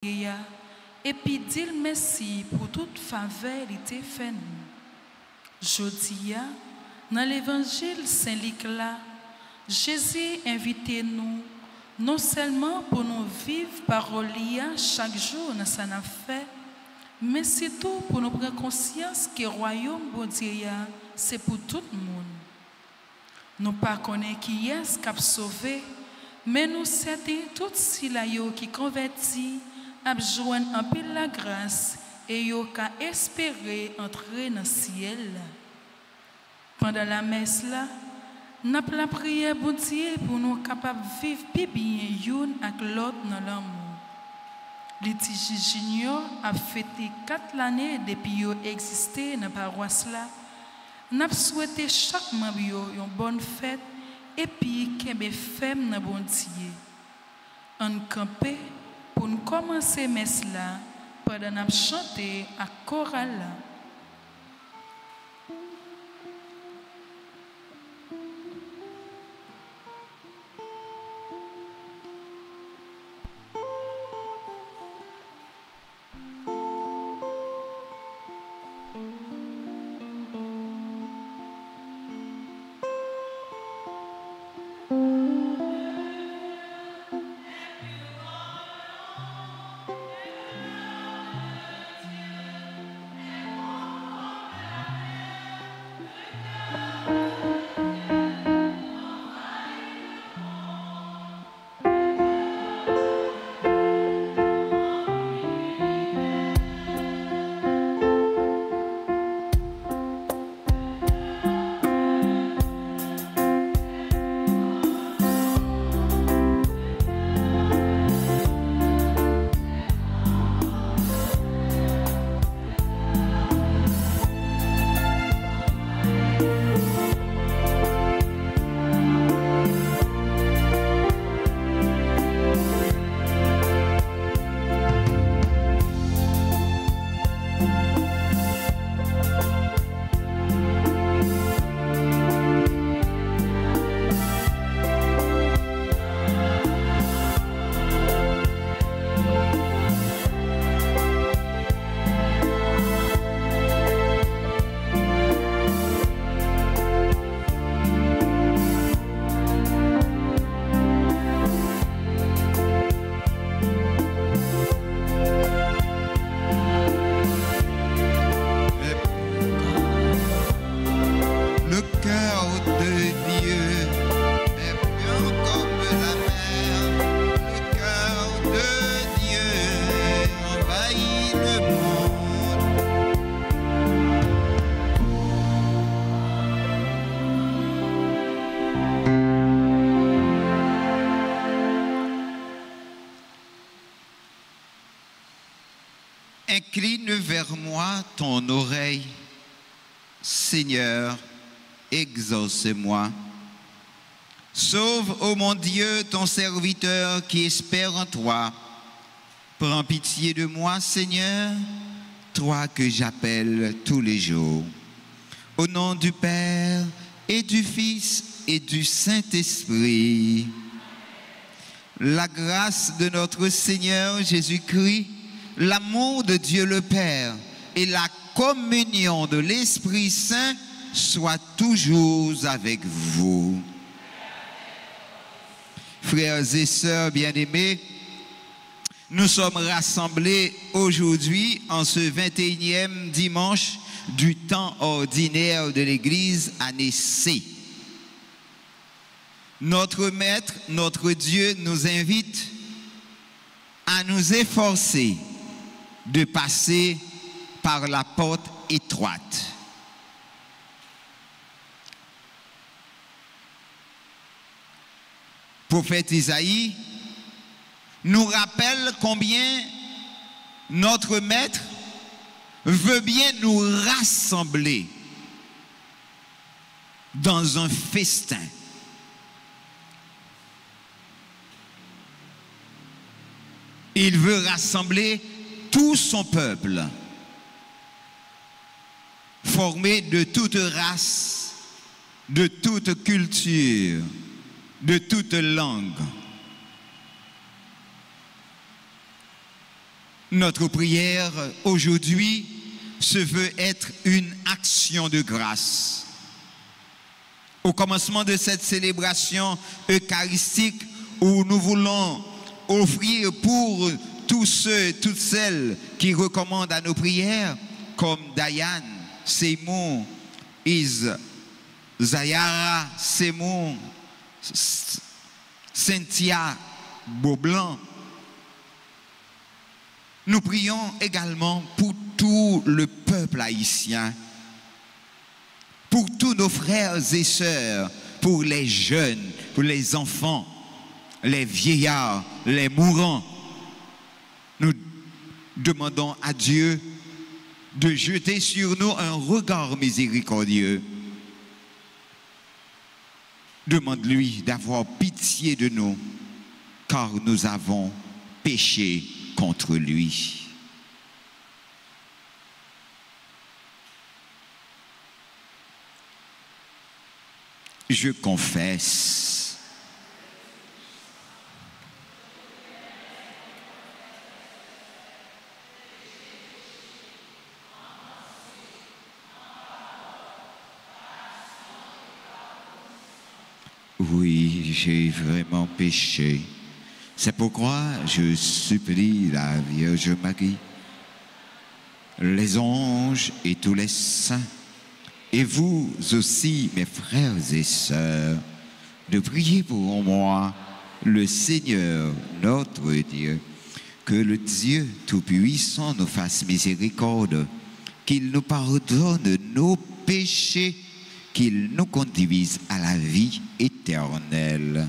et puis dire merci pour toute faveur qu'il t'a fait nous. Jodi, dans l'évangile Saint-Luc là, Jésus invite nous non seulement pour nous vivre parole chaque jour dans sa fait, mais surtout pour nous prendre conscience que le royaume de Dieu c'est pour tout le monde. Nous ne connaissons pas qui est qui a sauvé, mais nous savons tout ceux qui convertis à joindre un peu la grâce et qui espérer entrer dans le ciel. Pendant la messe là, nous avons la prière pour Dieu pour nous capables de vivre plus bien l'un avec l'autre dans l'amour. Litigi Junior a fêté 4 années depuis qu'il a existé dans la paroisse là. Nous avons souhaité chaque membre une bonne fête et puis qu'il y ait femme dans bon Dieu. On campé pour nous commencer messe là pendant nous chanter à chorale là. Incline vers moi ton oreille, Seigneur, exauce-moi. Sauve, ô mon Dieu, ton serviteur qui espère en toi. Prends pitié de moi, Seigneur, toi que j'appelle tous les jours. Au nom du Père et du Fils et du Saint-Esprit, la grâce de notre Seigneur Jésus-Christ, l'amour de Dieu le Père et la communion de l'Esprit Saint soient toujours avec vous. Frères et sœurs bien-aimés, nous sommes rassemblés aujourd'hui en ce 21e dimanche du temps ordinaire de l'Église année C. Notre Maître, notre Dieu nous invite à nous efforcer de passer par la porte étroite. Prophète Isaïe nous rappelle combien notre Maître veut bien nous rassembler dans un festin. Il veut rassembler tout son peuple, formé de toute race, de toute culture, de toute langue. Notre prière aujourd'hui se veut être une action de grâce. Au commencement de cette célébration eucharistique où nous voulons offrir pour tous ceux, toutes celles qui recommandent à nos prières, comme Diane, Seymour, Zayara, Seymour, Cynthia, Beaublanc. Nous prions également pour tout le peuple haïtien, pour tous nos frères et sœurs, pour les jeunes, pour les enfants, les vieillards, les mourants. Nous demandons à Dieu de jeter sur nous un regard miséricordieux. Demande-lui d'avoir pitié de nous, car nous avons péché contre lui. Je confesse. Oui, j'ai vraiment péché. C'est pourquoi je supplie la Vierge Marie, les anges et tous les saints, et vous aussi, mes frères et sœurs, de prier pour moi, le Seigneur, notre Dieu, que le Dieu Tout-Puissant nous fasse miséricorde, qu'il nous pardonne nos péchés, qu'il nous conduise à la vie éternelle.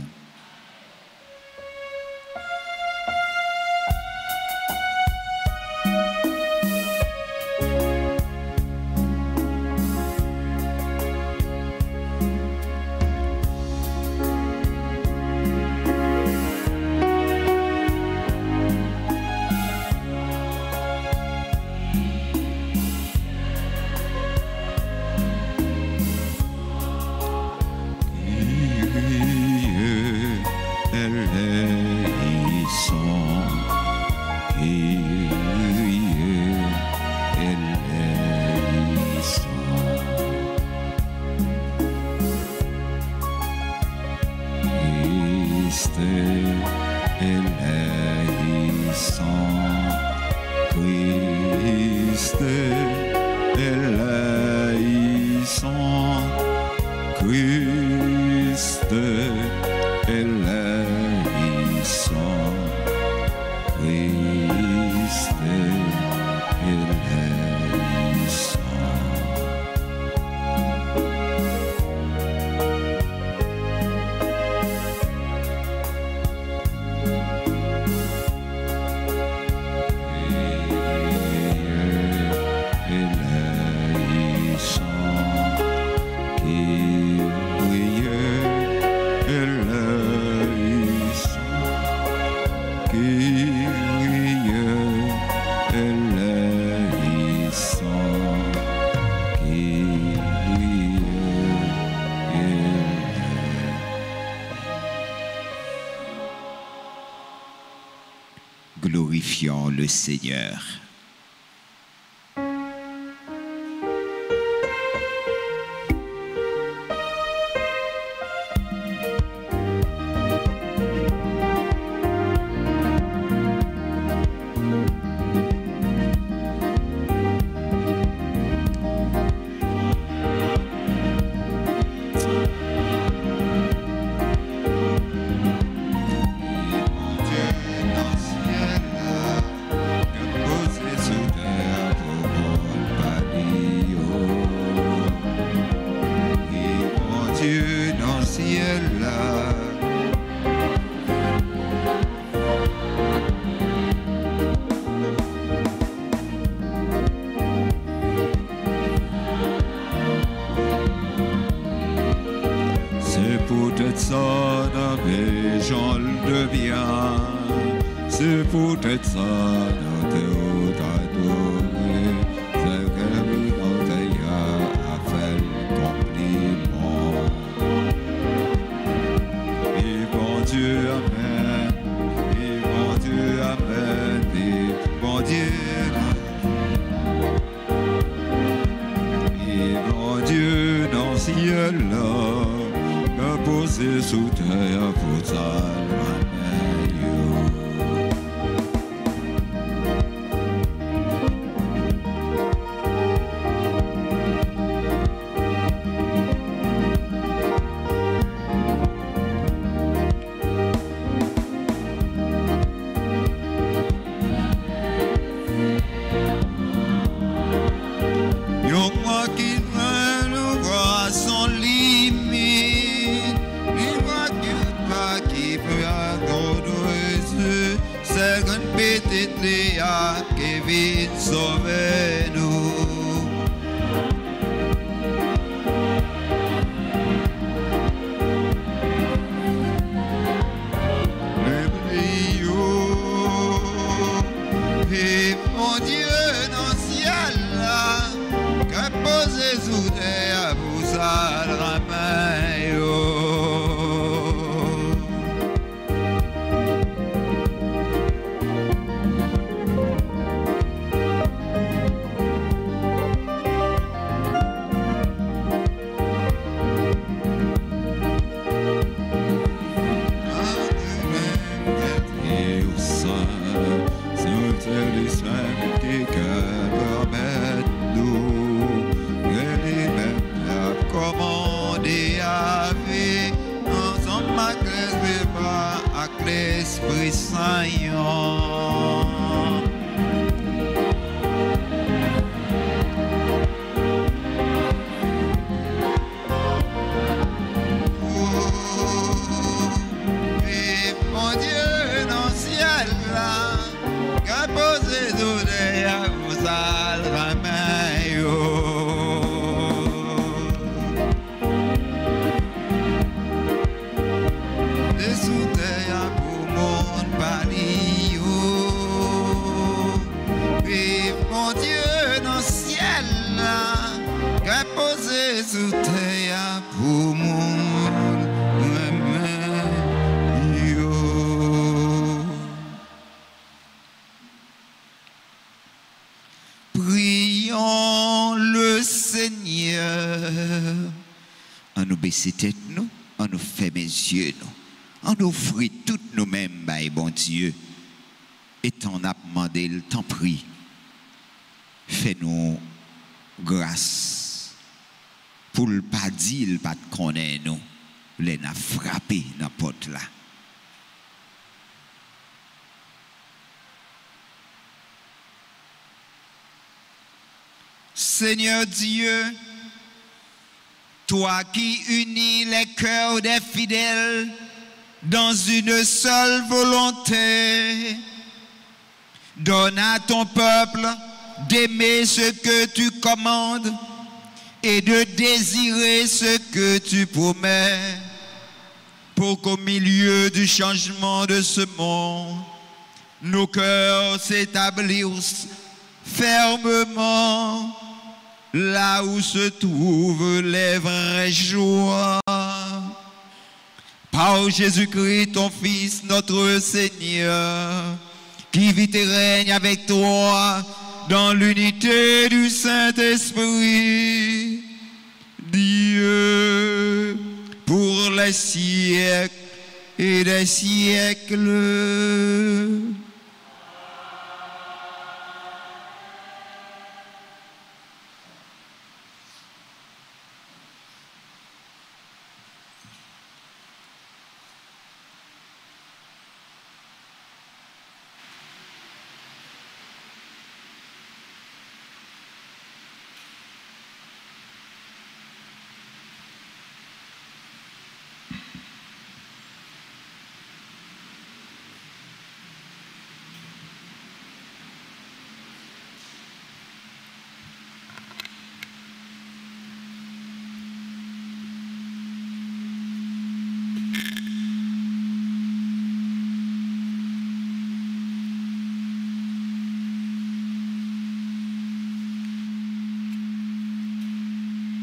Glorifions le Seigneur. C'est peut-être ça, notre adoré, c'est que notre a fait le compliment. Et bon Dieu, Amen, et bon Dieu, Amen, et bon mon Dieu, et mon Dieu dans le ciel là, a posé sous terre pour ça. Baisser tête nous, on nous fait mes yeux nous, on offre toutes nous-mêmes, bah, bon Dieu, et t'en a demandé le temps pris, fais-nous grâce, pour le pas dire, le pas de connaître nous, les n'a frappé dans la porte là. Seigneur Dieu, toi qui unis les cœurs des fidèles dans une seule volonté, donne à ton peuple d'aimer ce que tu commandes et de désirer ce que tu promets, pour qu'au milieu du changement de ce monde, nos cœurs s'établissent fermement là où se trouvent les vraies joies. Par Jésus-Christ, ton Fils, notre Seigneur, qui vit et règne avec toi dans l'unité du Saint-Esprit, Dieu, pour les siècles et des siècles.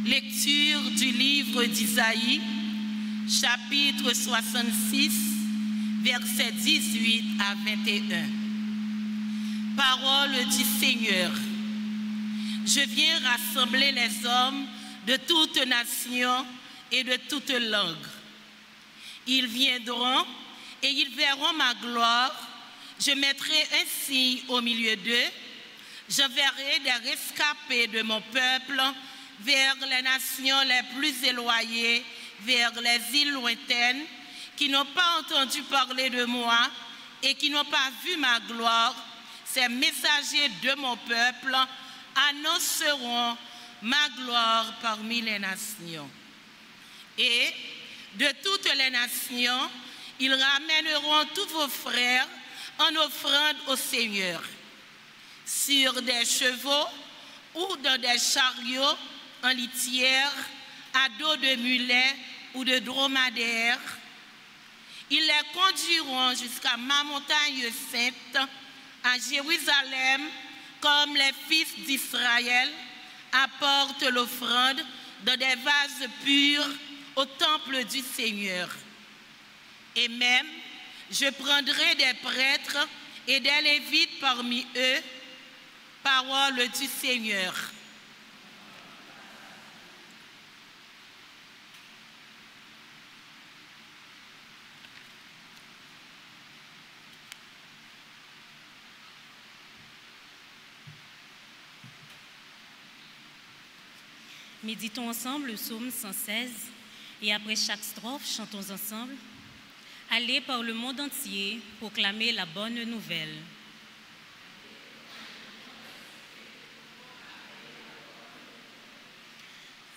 Lecture du livre d'Isaïe, chapitre 66, versets 18 à 21. Parole du Seigneur. Je viens rassembler les hommes de toutes nations et de toutes langues. Ils viendront et ils verront ma gloire. Je mettrai un signe au milieu d'eux. J'enverrai des rescapés de mon peuple vers les nations les plus éloignées, vers les îles lointaines, qui n'ont pas entendu parler de moi et qui n'ont pas vu ma gloire. Ces messagers de mon peuple annonceront ma gloire parmi les nations. Et de toutes les nations, ils ramèneront tous vos frères en offrande au Seigneur, sur des chevaux ou dans des chariots en litière, à dos de mulets ou de dromadaires. Ils les conduiront jusqu'à ma montagne sainte, à Jérusalem, comme les fils d'Israël apportent l'offrande dans des vases purs au temple du Seigneur. Et même, je prendrai des prêtres et des lévites parmi eux. Parole du Seigneur. Méditons ensemble le psaume 116 et après chaque strophe, chantons ensemble. Allez par le monde entier proclamer la bonne nouvelle.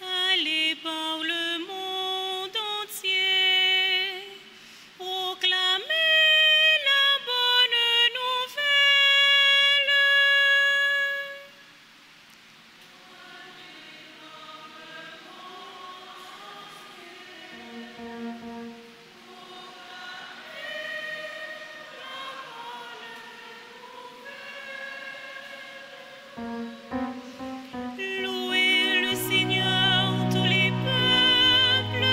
Allez par le monde entier proclamer la bonne nouvelle. Louez le Seigneur, tous les peuples,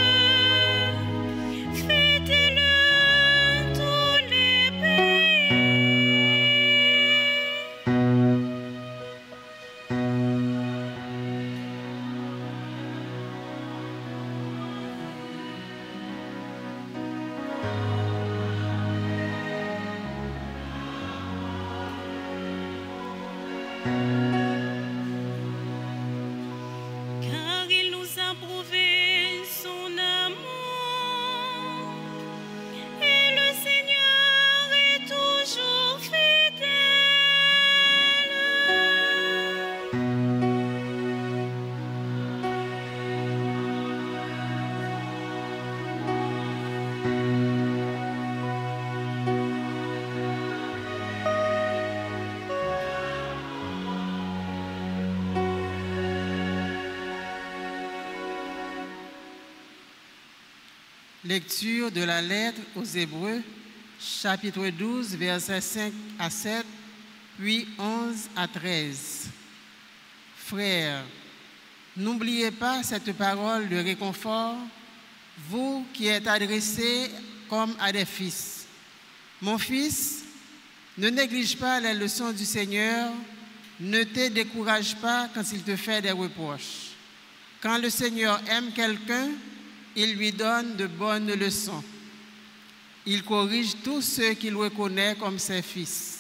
fêtez-le, tous les pays. Car il nous a prouvé son amour, et le Seigneur est toujours fidèle. Lecture de la lettre aux Hébreux, chapitre 12, versets 5 à 7, puis 11 à 13. Frères, n'oubliez pas cette parole de réconfort, vous qui êtes adressés comme à des fils. Mon fils, ne néglige pas les leçons du Seigneur, ne te décourage pas quand il te fait des reproches. Quand le Seigneur aime quelqu'un, il lui donne de bonnes leçons. Il corrige tous ceux qu'il reconnaît comme ses fils.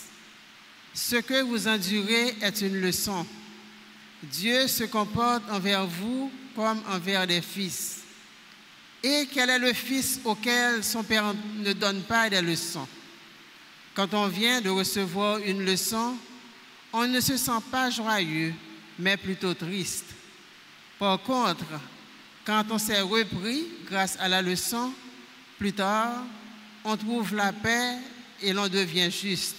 Ce que vous endurez est une leçon. Dieu se comporte envers vous comme envers des fils. Et quel est le fils auquel son père ne donne pas des leçons? Quand on vient de recevoir une leçon, on ne se sent pas joyeux, mais plutôt triste. Par contre, quand on s'est repris grâce à la leçon, plus tard, on trouve la paix et l'on devient juste.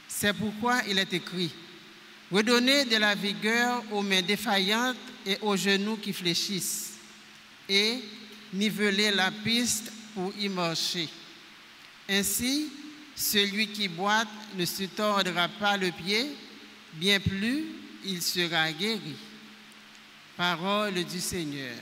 C'est pourquoi il est écrit « Redonnez de la vigueur aux mains défaillantes et aux genoux qui fléchissent, et nivelez la piste pour y marcher. Ainsi, celui qui boite ne se tordra pas le pied, bien plus, il sera guéri. » Parole du Seigneur.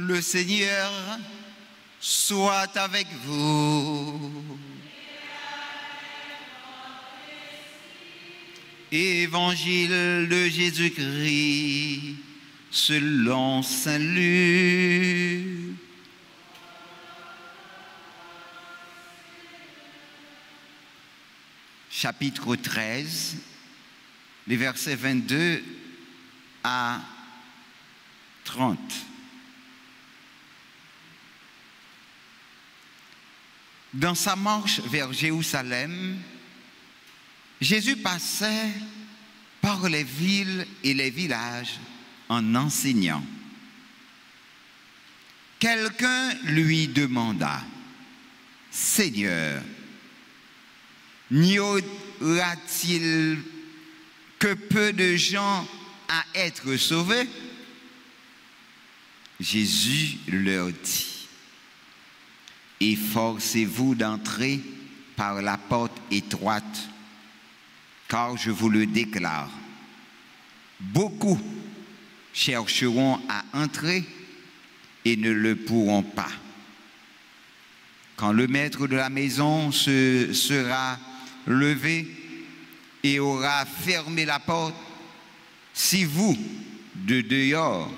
Le Seigneur soit avec vous. Évangile de Jésus-Christ selon Saint Luc. Chapitre 13, les versets 22 à 30. Dans sa marche vers Jérusalem, Jésus passait par les villes et les villages en enseignant. Quelqu'un lui demanda, « Seigneur, n'y aura-t-il que peu de gens à être sauvés ?» Jésus leur dit, « Efforcez-vous d'entrer par la porte étroite, car je vous le déclare, beaucoup chercheront à entrer et ne le pourront pas. Quand le maître de la maison se sera levé et aura fermé la porte, si vous, du dehors,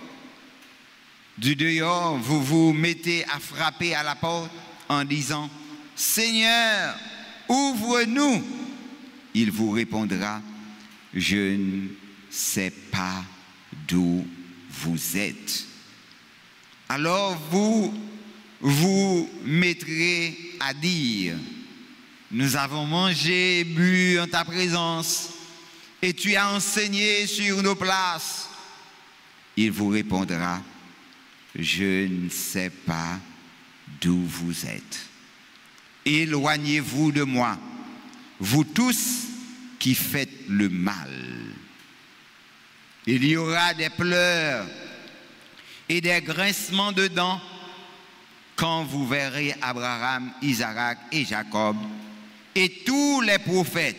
vous vous mettez à frapper à la porte en disant, « Seigneur, ouvre-nous !» il vous répondra, « Je ne sais pas d'où vous êtes. » Alors vous vous mettrez à dire, « Nous avons mangé et bu en ta présence, et tu as enseigné sur nos places. » Il vous répondra, « Je ne sais pas d'où vous êtes. Éloignez-vous de moi, vous tous qui faites le mal. » Il y aura des pleurs et des grincements de dents quand vous verrez Abraham, Isaac et Jacob et tous les prophètes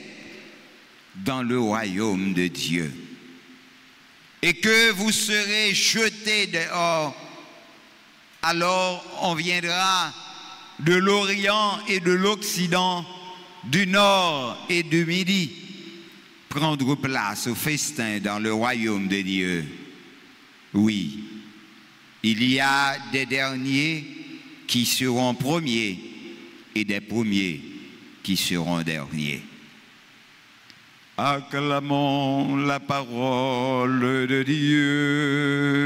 dans le royaume de Dieu. Et que vous serez jetés dehors, alors on viendra de l'Orient et de l'Occident, du Nord et du Midi, prendre place au festin dans le royaume de Dieu. Oui, il y a des derniers qui seront premiers et des premiers qui seront derniers. Acclamons la parole de Dieu.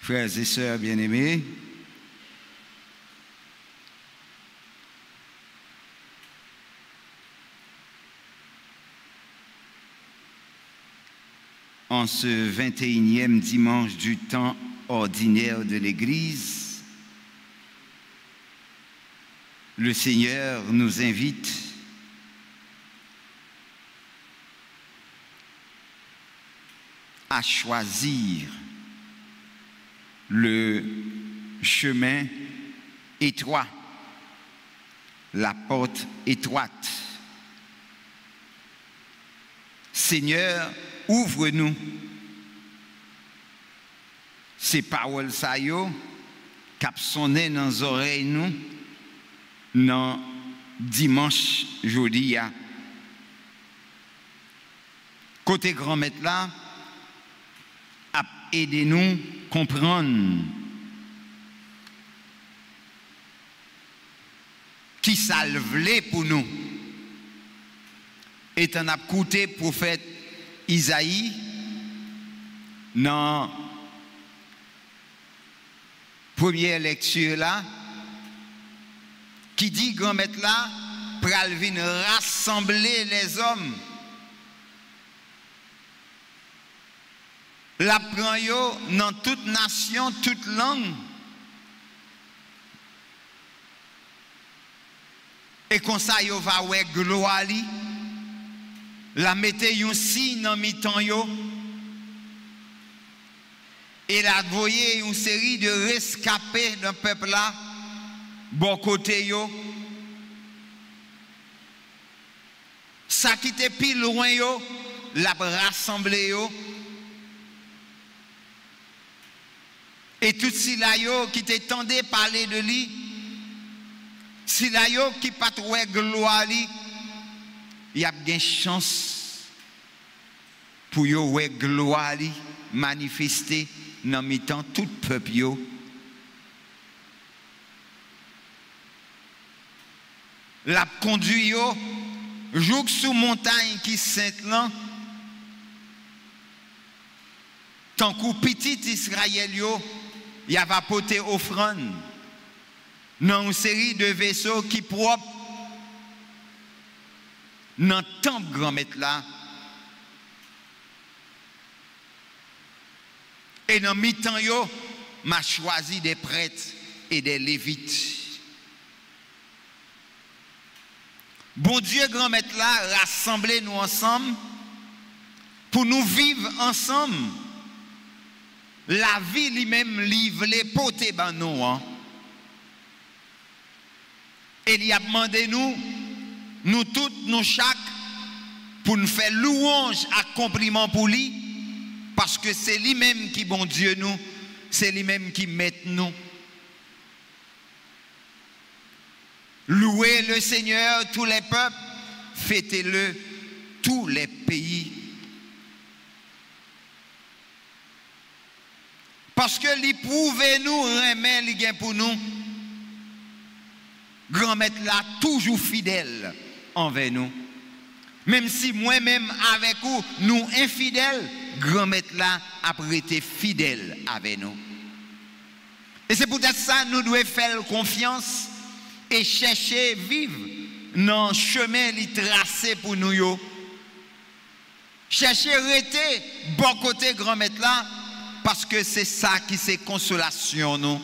Frères et sœurs bien-aimés, en ce 21e dimanche du temps ordinaire de l'Église, le Seigneur nous invite à choisir le chemin étroit, la porte étroite. Seigneur, ouvre-nous. Ces paroles ça yo cap sonné dans les oreilles nous dans dimanche jeudi ya. Côté grand maître là a aider nous comprendre qui ça le vle pour nous. Et on a écouté prophète Isaïe dans première lecture là qui dit grand maître là pral vinn rassembler les hommes. La prend yo dans toute nation, toute langue. Et comme ça yo va ouais gloire li. La mette yon signe dans mi-temps yo. Et là, vous voyez une série de rescapés d'un peuple là, bon côté yo. Ça qui était pile loin yo, l'a rassemblé yo. Et tout si là yo qui t'entendait parler de lui, si là yo qui pas trouvé gloire li, il y a bien chance pour yo ouais gloire li manifester dans mi-temps tout peuple yo. La conduit yo joue sous montagne qui sainte là. Tant que petit Israël yo, il y a apporté offrande dans une série de vaisseaux qui propres dans le temple grand maître là. Et dans mi-temps yo, m'a choisi des prêtres et des lévites. Bon Dieu grand maître là, rassemblez nous ensemble pour nous vivre ensemble. La vie lui-même livre les potés ban nous. Hein. Et il a demandé nous tous, nous chaque, pour nous faire louange, accomplissement pour lui, parce que c'est lui-même qui bon Dieu nous, c'est lui-même qui met nous. Louez le Seigneur, tous les peuples, fêtez-le, tous les pays. Parce que lui prouve nous, remet li gen pour nous. Grand maître là, toujours fidèle envers nous. Même si moi-même avec vous, nous infidèles, grand maître là a été fidèle avec nous. Et c'est peut-être ça nous devons faire confiance et chercher vivre dans le chemin li tracé pour nous yo. Chercher rester bon côté grand maître là. Parce que c'est ça qui c'est consolation nous.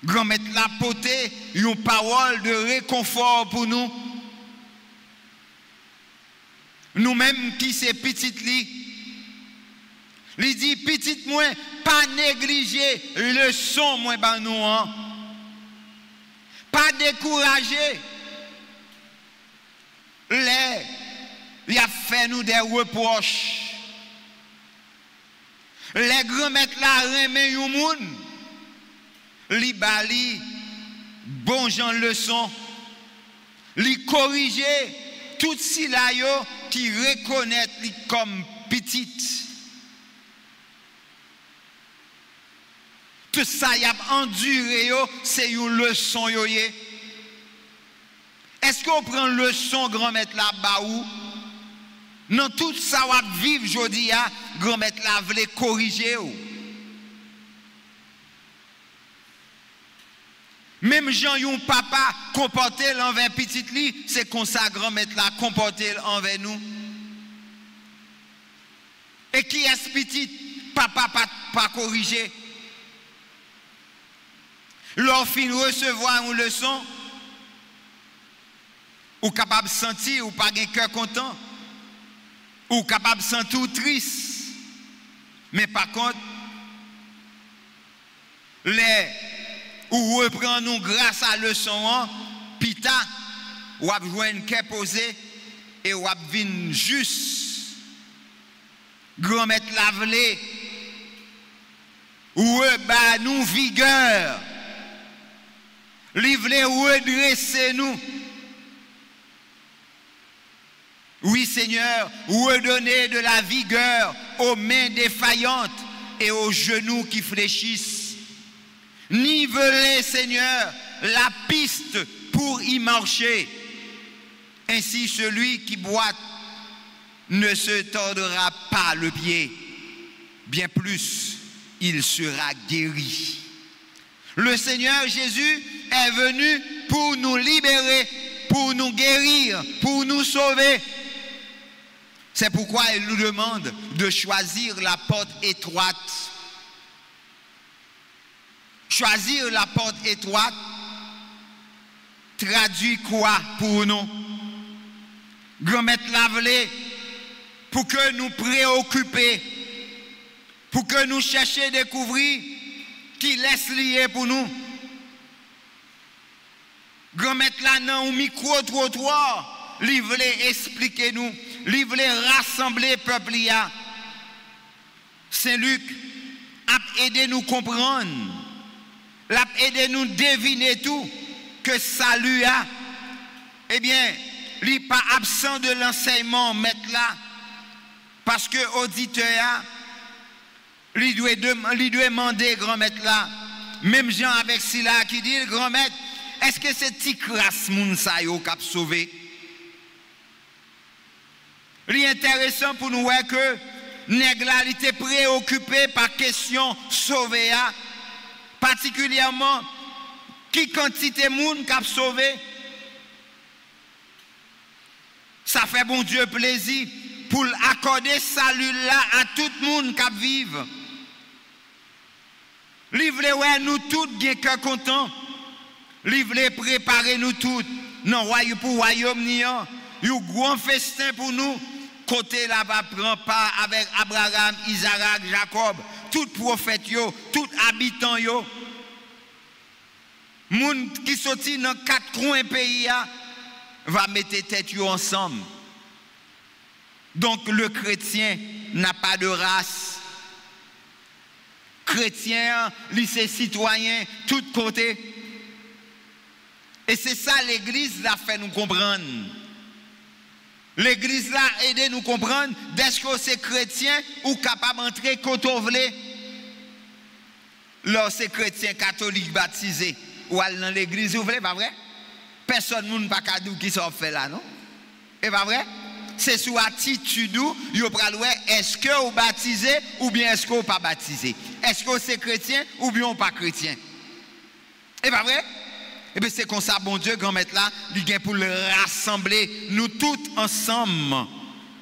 Grand maître la poté, une parole de réconfort pour nous. Nous-mêmes qui c'est petite li. Li dit petite moins, pas négliger le son moins ban nous. Hein. Pas décourager. Il a fait nous des reproches. Les grands maîtres là remet yon moun, li bali, bon jan leçon, li corriger tout si la yo qui reconnaît li comme petite. Tout ça y a enduré yo, c'est une leçon yo yé. Est-ce qu'on prend leçon grand maître là ba ou? Non, tout ça va vivre aujourd'hui, grand maître là voulait corriger. Même Jean yon papa comporter envers petit li, c'est comme ça grand maître là comporter envers nous. Et qui est petit, papa pas corriger. Leur fin recevoir une leçon, ou capable de sentir ou pas un cœur content. Ou capable de sentir triste. Mais par contre, ou reprend nous grâce à leçon, pita, ou a joué une cœur posé, et ou a vin juste. Grand maître lavelé, ou ba nous vigueur. Livrer ou redresser nous. Oui, Seigneur, redonnez de la vigueur aux mains défaillantes et aux genoux qui fléchissent. Nivelez, Seigneur, la piste pour y marcher. Ainsi, celui qui boite ne se tordra pas le pied. Bien plus, il sera guéri. Le Seigneur Jésus est venu pour nous libérer, pour nous guérir, pour nous sauver. C'est pourquoi il nous demande de choisir la porte étroite. Choisir la porte étroite traduit quoi pour nous? Grand maître Lavelé, pour que nous préoccuper pour que nous cherchions à découvrir qui laisse lier pour nous. Grand-maître là, dans un micro-trottoir, il voulait expliquer nous, il voulait rassembler le peuple. Saint-Luc a aidé nous comprendre, l'a aidé nous deviner tout, que salut a, eh bien, il n'est pas absent de l'enseignement, maître là, parce que auditeur, il doit demander, grand-maître là, même Jean avec Sila qui dit, grand-maître, est-ce que c'est petit crasse moun sa yo qui a sauvé? Il est intéressant pour nous voir que nèg la il était préoccupé par question sauver, particulièrement qui quantité moun qui a sauvé. Ça fait bon Dieu plaisir pour accorder salut là à tout le monde qui vit. Il voulait ouais nous tous bien cœur content. Il voulait préparer nous tous non royaume pour royaume ni un grand festin pour nous. Côté là-bas prend part avec Abraham, Isaac, Jacob, tout prophète yo, tout habitant yo. Moun qui sorti dans 4 coins pays va mettre tête yo ensemble. Donc le chrétien n'a pas de race. Chrétien, lycée citoyen, tout côté. Et c'est ça l'église l'a fait nous comprendre. L'église là aide nous comprendre est-ce que c'est chrétien ou capable d'entrer quand on veut. Là c'est chrétien catholique baptisé ou aller dans l'église vous voulez pas vrai? Personne ne pas cadeau qui s'en fait là non? Et pas vrai? C'est sous attitude yo pral ouais est-ce que vous baptisé ou bien est-ce que vous pas baptisé? Est-ce que c'est chrétien ou bien pas chrétien? Et pas vrai? Et bien c'est comme ça, bon Dieu, grand-maître là, il vient pour le rassembler, nous tous ensemble.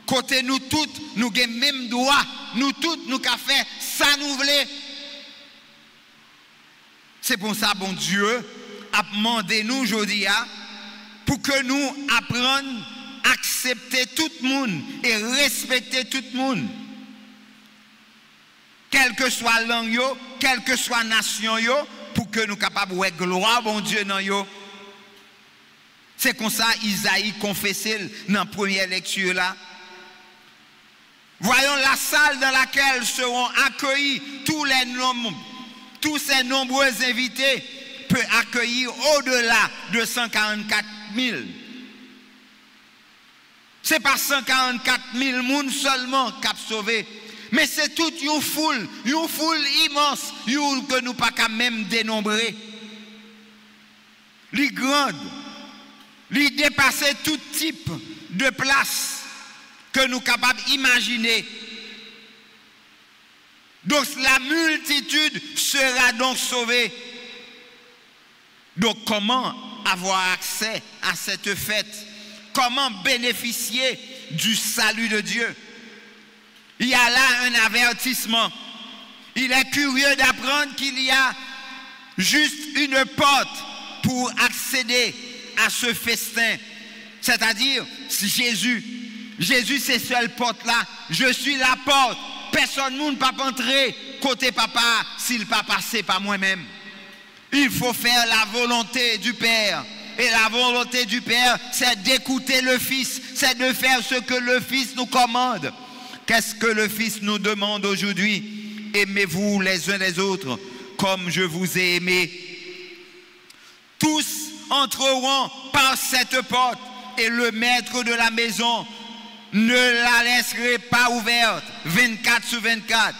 Côté nous tous, nous avons même droit, nous tous, nous avons fait ça nous voulons. C'est pour ça, bon Dieu, a demandé nous aujourd'hui, pour que nous apprenions à accepter tout le monde et respecter tout le monde. Quelle que soit la langue, quelle que soit la nation, pour que nous soyons capables de voir gloire bon Dieu dans yo. C'est comme ça Isaïe confessé dans la première lecture là. Voyons la salle dans laquelle seront accueillis tous ces nombreux invités peut accueillir au-delà de 144 000. Ce n'est pas 144 000 personnes seulement qui ont sauvé. Mais c'est toute une foule immense, que nous pas quand même dénombrer. Les grandes, les dépasser tout type de place que nous sommes capables d'imaginer. Donc la multitude sera donc sauvée. Donc comment avoir accès à cette fête? Comment bénéficier du salut de Dieu? Il y a là un avertissement. Il est curieux d'apprendre qu'il y a juste une porte pour accéder à ce festin. C'est-à-dire Jésus. Jésus, c'est cette porte-là. Je suis la porte. Personne ne peut pas entrer côté papa s'il ne pas passé par moi-même. Il faut faire la volonté du Père. Et la volonté du Père, c'est d'écouter le Fils. C'est de faire ce que le Fils nous commande. Qu'est-ce que le Fils nous demande aujourd'hui? Aimez-vous les uns les autres comme je vous ai aimé. Tous entreront par cette porte et le maître de la maison ne la laisserait pas ouverte 24/24.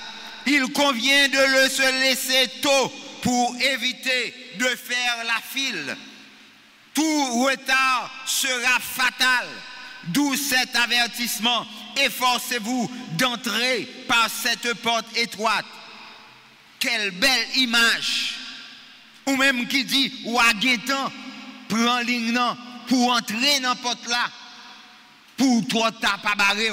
Il convient de se laisser tôt pour éviter de faire la file. Tout retard sera fatal. D'où cet avertissement. Efforcez-vous d'entrer par cette porte étroite. Quelle belle image. Ou même qui dit, ou à guettant, prends ligne pour entrer dans la porte là. Pour toi, t'as pas barré.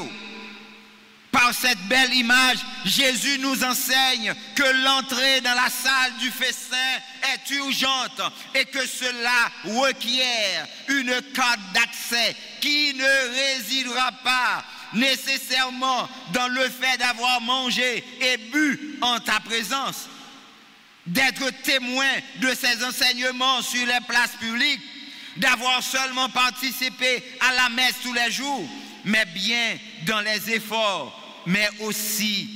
Par cette belle image, Jésus nous enseigne que l'entrée dans la salle du festin est urgente et que cela requiert une carte d'accès qui ne résidera pas nécessairement dans le fait d'avoir mangé et bu en ta présence, d'être témoin de ces enseignements sur les places publiques, d'avoir seulement participé à la messe tous les jours, mais bien dans les efforts, mais aussi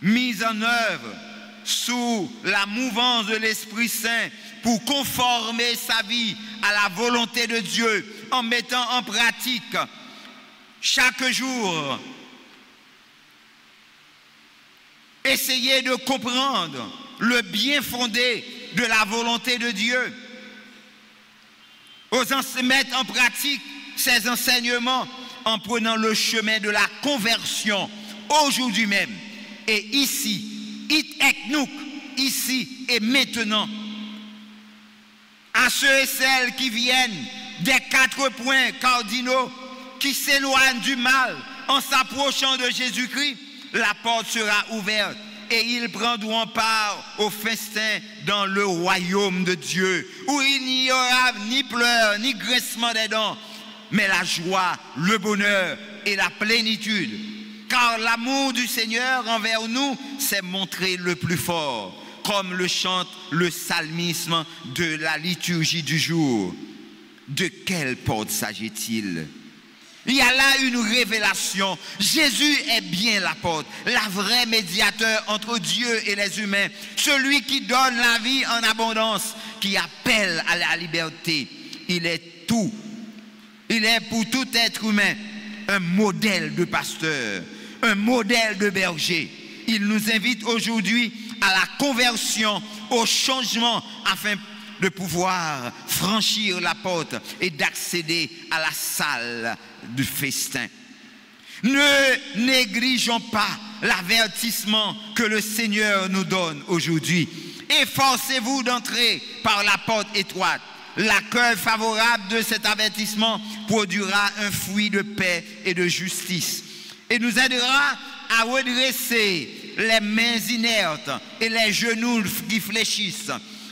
mis en œuvre sous la mouvance de l'Esprit Saint pour conformer sa vie à la volonté de Dieu en mettant en pratique chaque jour. Essayez de comprendre le bien fondé de la volonté de Dieu. Osons mettre en pratique ces enseignements en prenant le chemin de la conversion aujourd'hui même et ici, it eknouk, ici et maintenant. À ceux et celles qui viennent des 4 points cardinaux, qui s'éloignent du mal en s'approchant de Jésus-Christ, la porte sera ouverte et ils prendront part au festin dans le royaume de Dieu, où il n'y aura ni pleurs, ni grincement des dents, mais la joie, le bonheur et la plénitude. Car l'amour du Seigneur envers nous s'est montré le plus fort, comme le chante le psalmisme de la liturgie du jour. De quelle porte s'agit-il? Il y a là une révélation. Jésus est bien la porte, la vraie médiateur entre Dieu et les humains, celui qui donne la vie en abondance, qui appelle à la liberté. Il est tout. Il est pour tout être humain un modèle de pasteur, un modèle de berger. Il nous invite aujourd'hui à la conversion, au changement, afin de pouvoir franchir la porte et d'accéder à la salle du festin. Ne négligeons pas l'avertissement que le Seigneur nous donne aujourd'hui. Efforcez-vous d'entrer par la porte étroite. L'accueil favorable de cet avertissement produira un fruit de paix et de justice et nous aidera à redresser les mains inertes et les genoux qui fléchissent,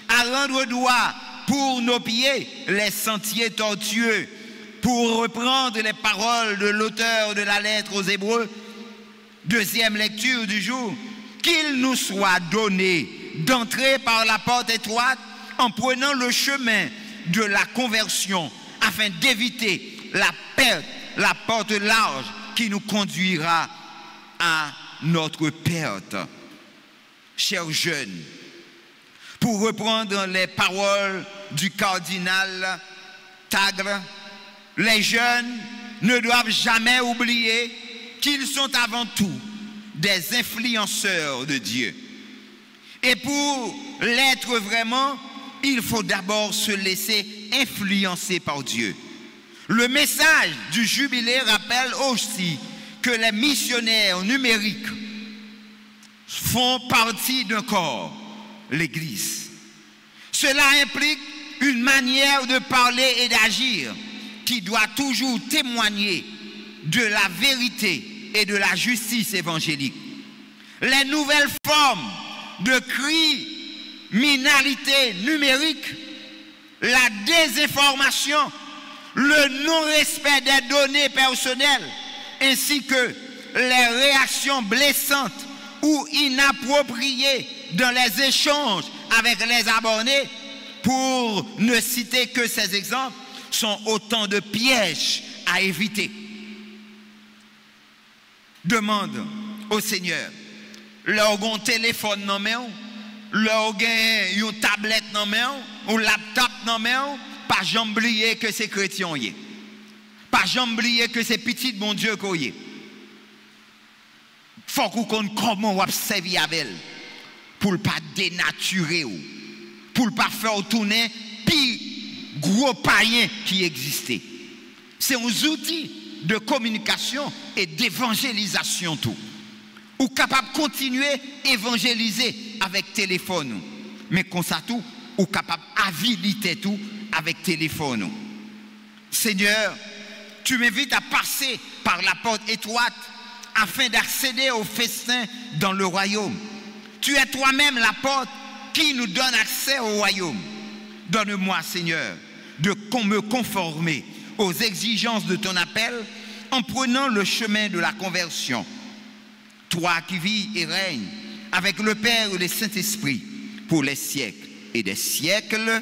à rendre droit pour nos pieds les sentiers tortueux, pour reprendre les paroles de l'auteur de la lettre aux Hébreux, deuxième lecture du jour. Qu'il nous soit donné d'entrer par la porte étroite en prenant le chemin de la conversion afin d'éviter la perte, la porte large qui nous conduira à notre perte. Chers jeunes, pour reprendre les paroles du cardinal Tagle, les jeunes ne doivent jamais oublier qu'ils sont avant tout des influenceurs de Dieu. Et pour l'être vraiment, il faut d'abord se laisser influencer par Dieu. Le message du jubilé rappelle aussi que les missionnaires numériques font partie d'un corps, l'Église. Cela implique une manière de parler et d'agir qui doit toujours témoigner de la vérité et de la justice évangélique. Les nouvelles formes de criminalité numérique, la désinformation, le non-respect des données personnelles, ainsi que les réactions blessantes ou inappropriées dans les échanges avec les abonnés, pour ne citer que ces exemples, sont autant de pièges à éviter. Demande au Seigneur, leur téléphone dans main, leur une tablette dans main, un laptop dans main, pas jamais oublier que c'est chrétien. Pas jamais oublier que c'est petit bon Dieu qu'on y est. Faut qu'on connaisse comment on servir avec elle pour ne pas dénaturer ou pour ne pas faire tourner pire gros païen qui existait. C'est un outil de communication et d'évangélisation tout. Ou capable de continuer à évangéliser avec téléphone, mais comme ça tout, ou capable d'habiliter tout avec téléphone. Seigneur, tu m'invites à passer par la porte étroite afin d'accéder au festin dans le royaume. Tu es toi-même la porte qui nous donne accès au royaume. Donne-moi, Seigneur, de me conformer aux exigences de ton appel en prenant le chemin de la conversion. Toi qui vis et règnes avec le Père et le Saint-Esprit pour les siècles et des siècles.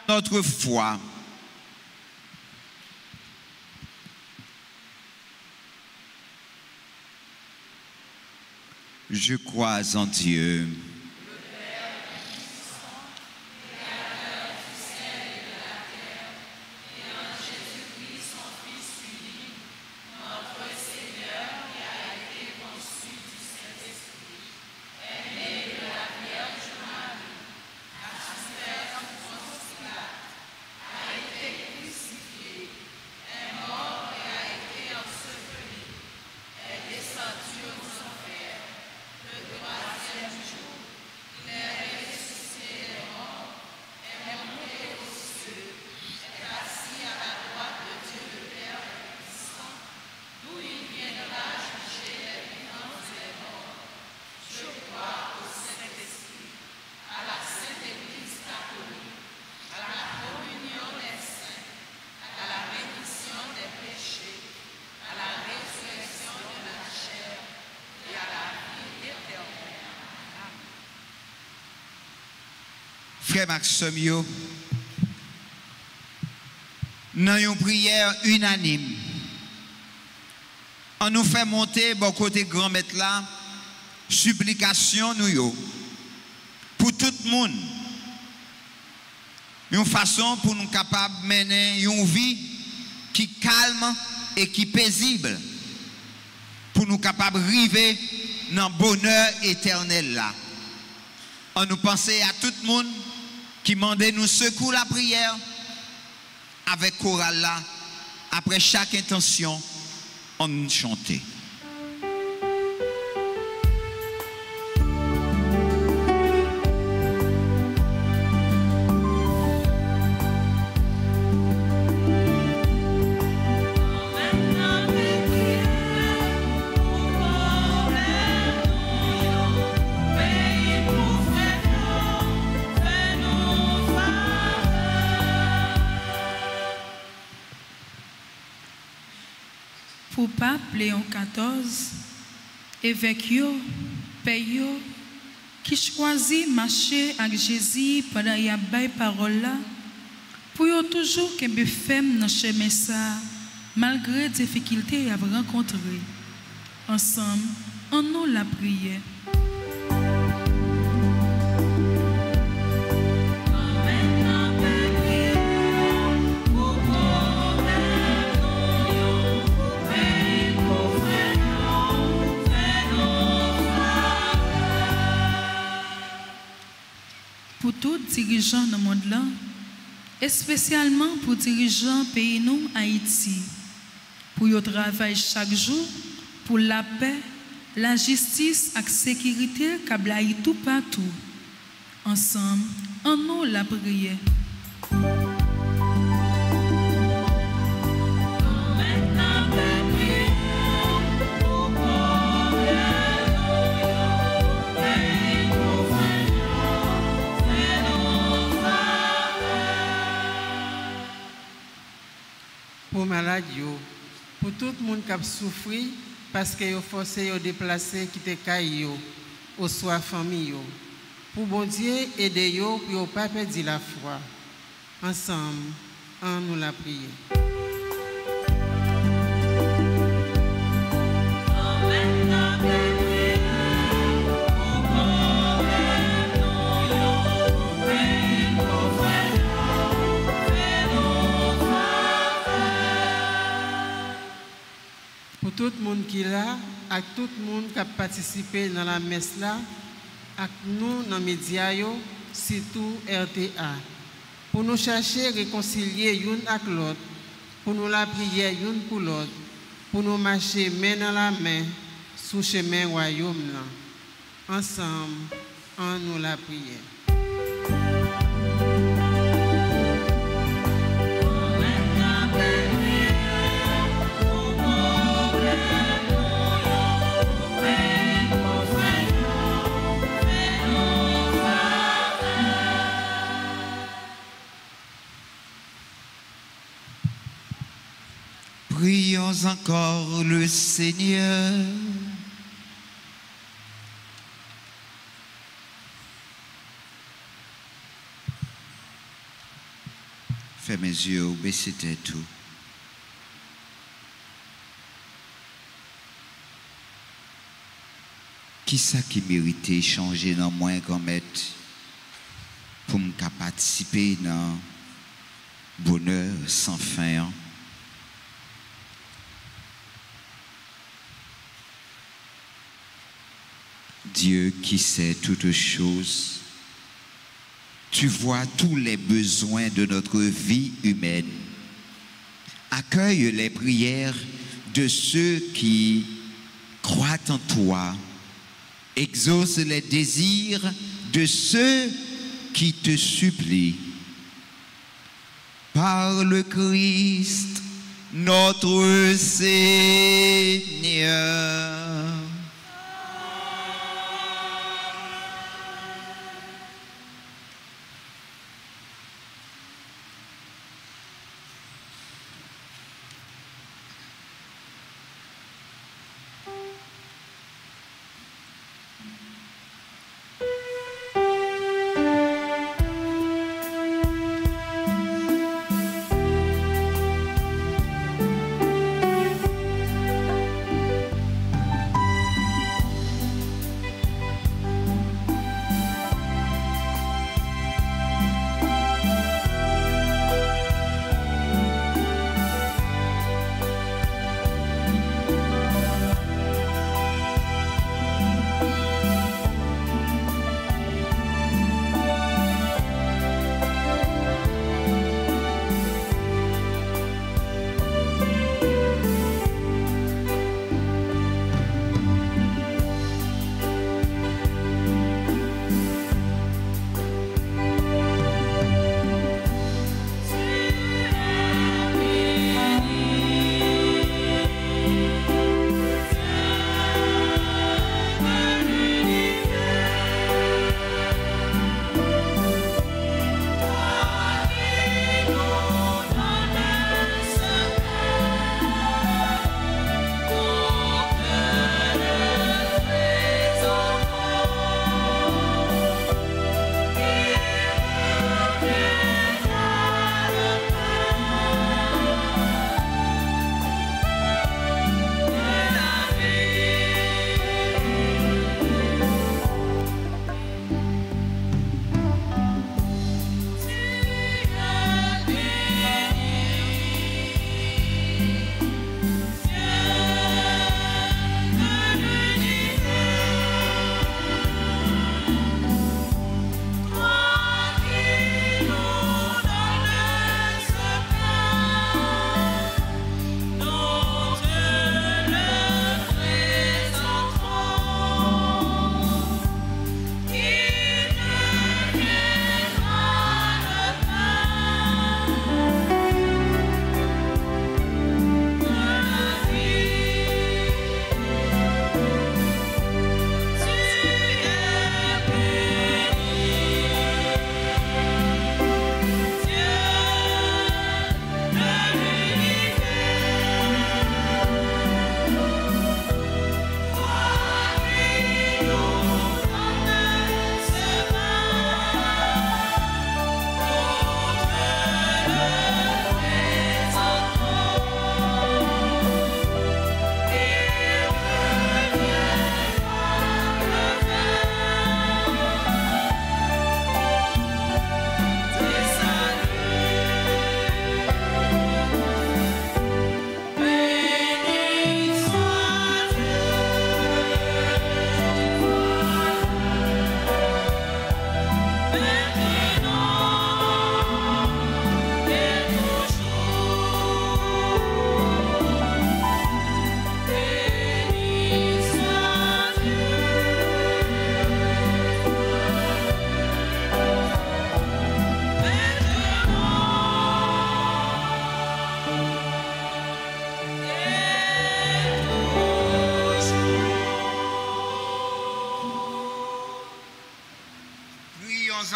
Notre foi. Je crois en Dieu, frère Maxime, dans une prière unanime, on nous fait monter bon côté grand maître là, supplication nous pour tout le monde, une façon pour nous capables de mener une vie qui calme et qui paisible, pour nous capables de arriver dans le bonheur éternel là. On nous pensait à tout le monde qui demandait nous secours la prière avec chorale là. Après chaque intention, on chantait. Pour Pape Léon XIV, évêque yo, père yo, qui choisit marcher avec Jésus pendant y a bail parole là, pour yo toujours qu'un femme dans chemin ça, malgré difficultés à rencontrer. Ensemble, on nous la prière. Pour tous les dirigeants dans le monde là, et spécialement pour les dirigeants pays nous Haïti, pour leur travail chaque jour, pour la paix, la justice et la sécurité qui tout partout. Ensemble, en nous la prière. Pour malades, pour tout le monde qui a souffert parce qu'ils ont forcé de déplacer, quitter caille, ou soit famille. Pour bon Dieu, aider pour ne pas perdre la foi. Ensemble, en nous la prière. Pour tout le monde qui est là, et tout le monde qui a participé dans la messe là, et nous dans les médias, surtout RTA. Pour nous chercher à réconcilier l'une avec l'autre, pour nous la prière l'une pour l'autre, pour nous marcher main dans la main sous le chemin royaume là. Ensemble, en nous la prière. Prions encore le Seigneur. Fermez mes yeux, baissez tête tout. Qui ça qui méritait changer dans moi comme être pour me participer dans bonheur sans fin? Dieu qui sait toutes choses, tu vois tous les besoins de notre vie humaine. Accueille les prières de ceux qui croient en toi. Exauce les désirs de ceux qui te supplient. Par le Christ, notre Seigneur.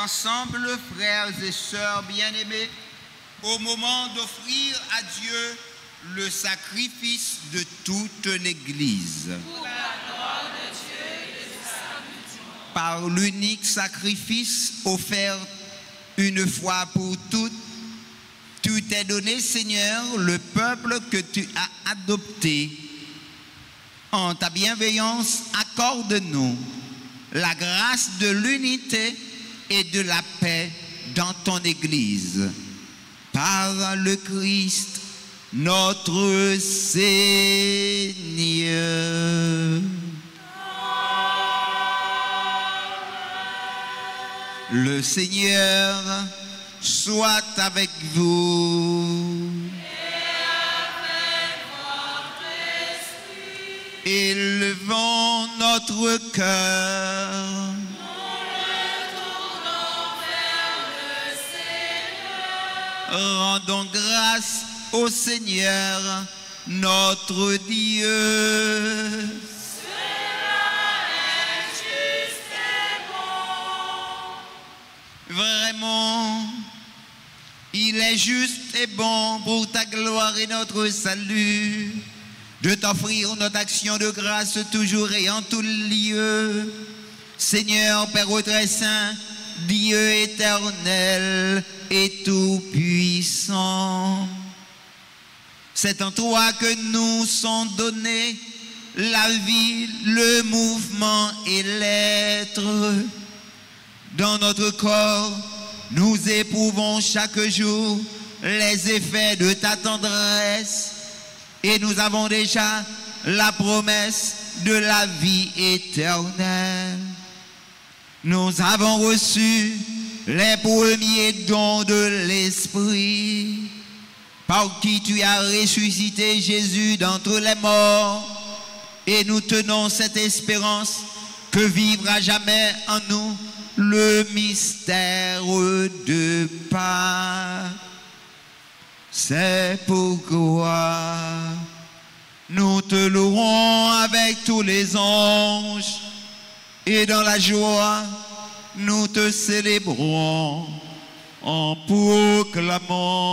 ensemble, frères et sœurs bien-aimés, au moment d'offrir à Dieu le sacrifice de toute l'Église. Pour la gloire de Dieu et le salut du monde. Par l'unique sacrifice offert une fois pour toutes, tu t'es donné, Seigneur, le peuple que tu as adopté. En ta bienveillance, accorde-nous la grâce de l'unité et de la paix dans ton Église. Par le Christ, notre Seigneur. Le Seigneur soit avec vous. Élevons notre cœur. Rendons grâce au Seigneur, notre Dieu. Vraiment, il est juste et bon pour ta gloire et notre salut de t'offrir notre action de grâce toujours et en tout lieu. Seigneur, Père très saint, Dieu éternel et tout-puissant, c'est en toi que nous sont donnés la vie, le mouvement et l'être. Dans notre corps, nous éprouvons chaque jour les effets de ta tendresse et nous avons déjà la promesse de la vie éternelle. Nous avons reçu les premiers dons de l'Esprit, par qui tu as ressuscité Jésus d'entre les morts, et nous tenons cette espérance que vivra jamais en nous le mystère de Pâques. C'est pourquoi nous te louerons avec tous les anges, et dans la joie, nous te célébrons en proclamant.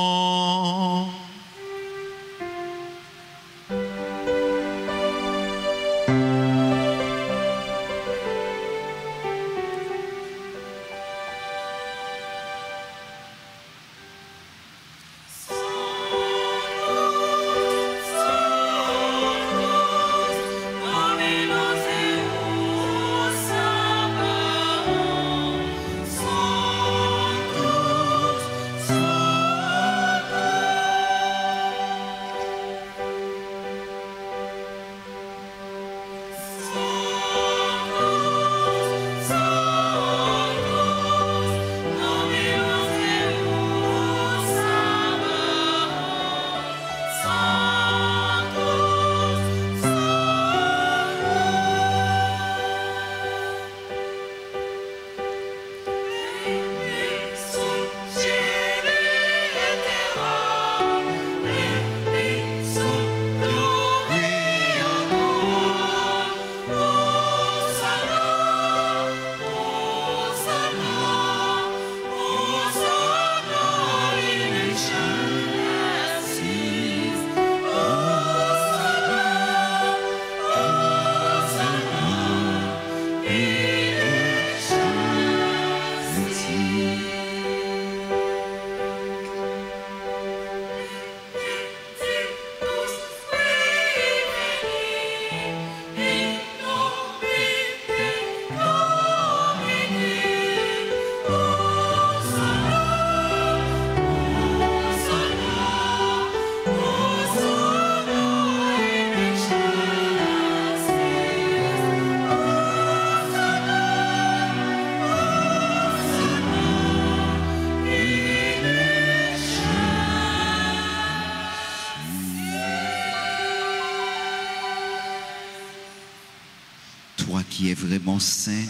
Toi qui es vraiment saint,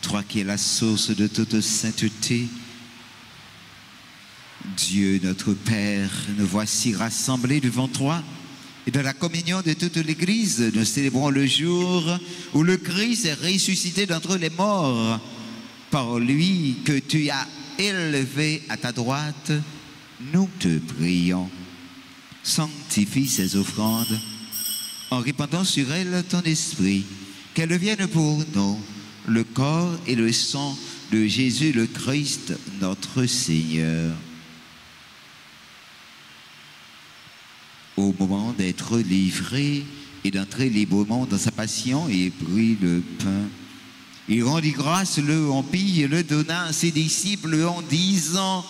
toi qui es la source de toute sainteté, Dieu notre Père, nous voici rassemblés devant toi et dans la communion de toute l'Église, nous célébrons le jour où le Christ est ressuscité d'entre les morts. par lui que tu as élevé à ta droite, nous te prions. Sanctifie ces offrandes en répandant sur elles ton esprit, qu'elles viennent pour nous le corps et le sang de Jésus le Christ, notre Seigneur. Au moment d'être livré et d'entrer librement dans sa passion, il prit le pain. Il rendit grâce, le rompit et le donna à ses disciples en disant: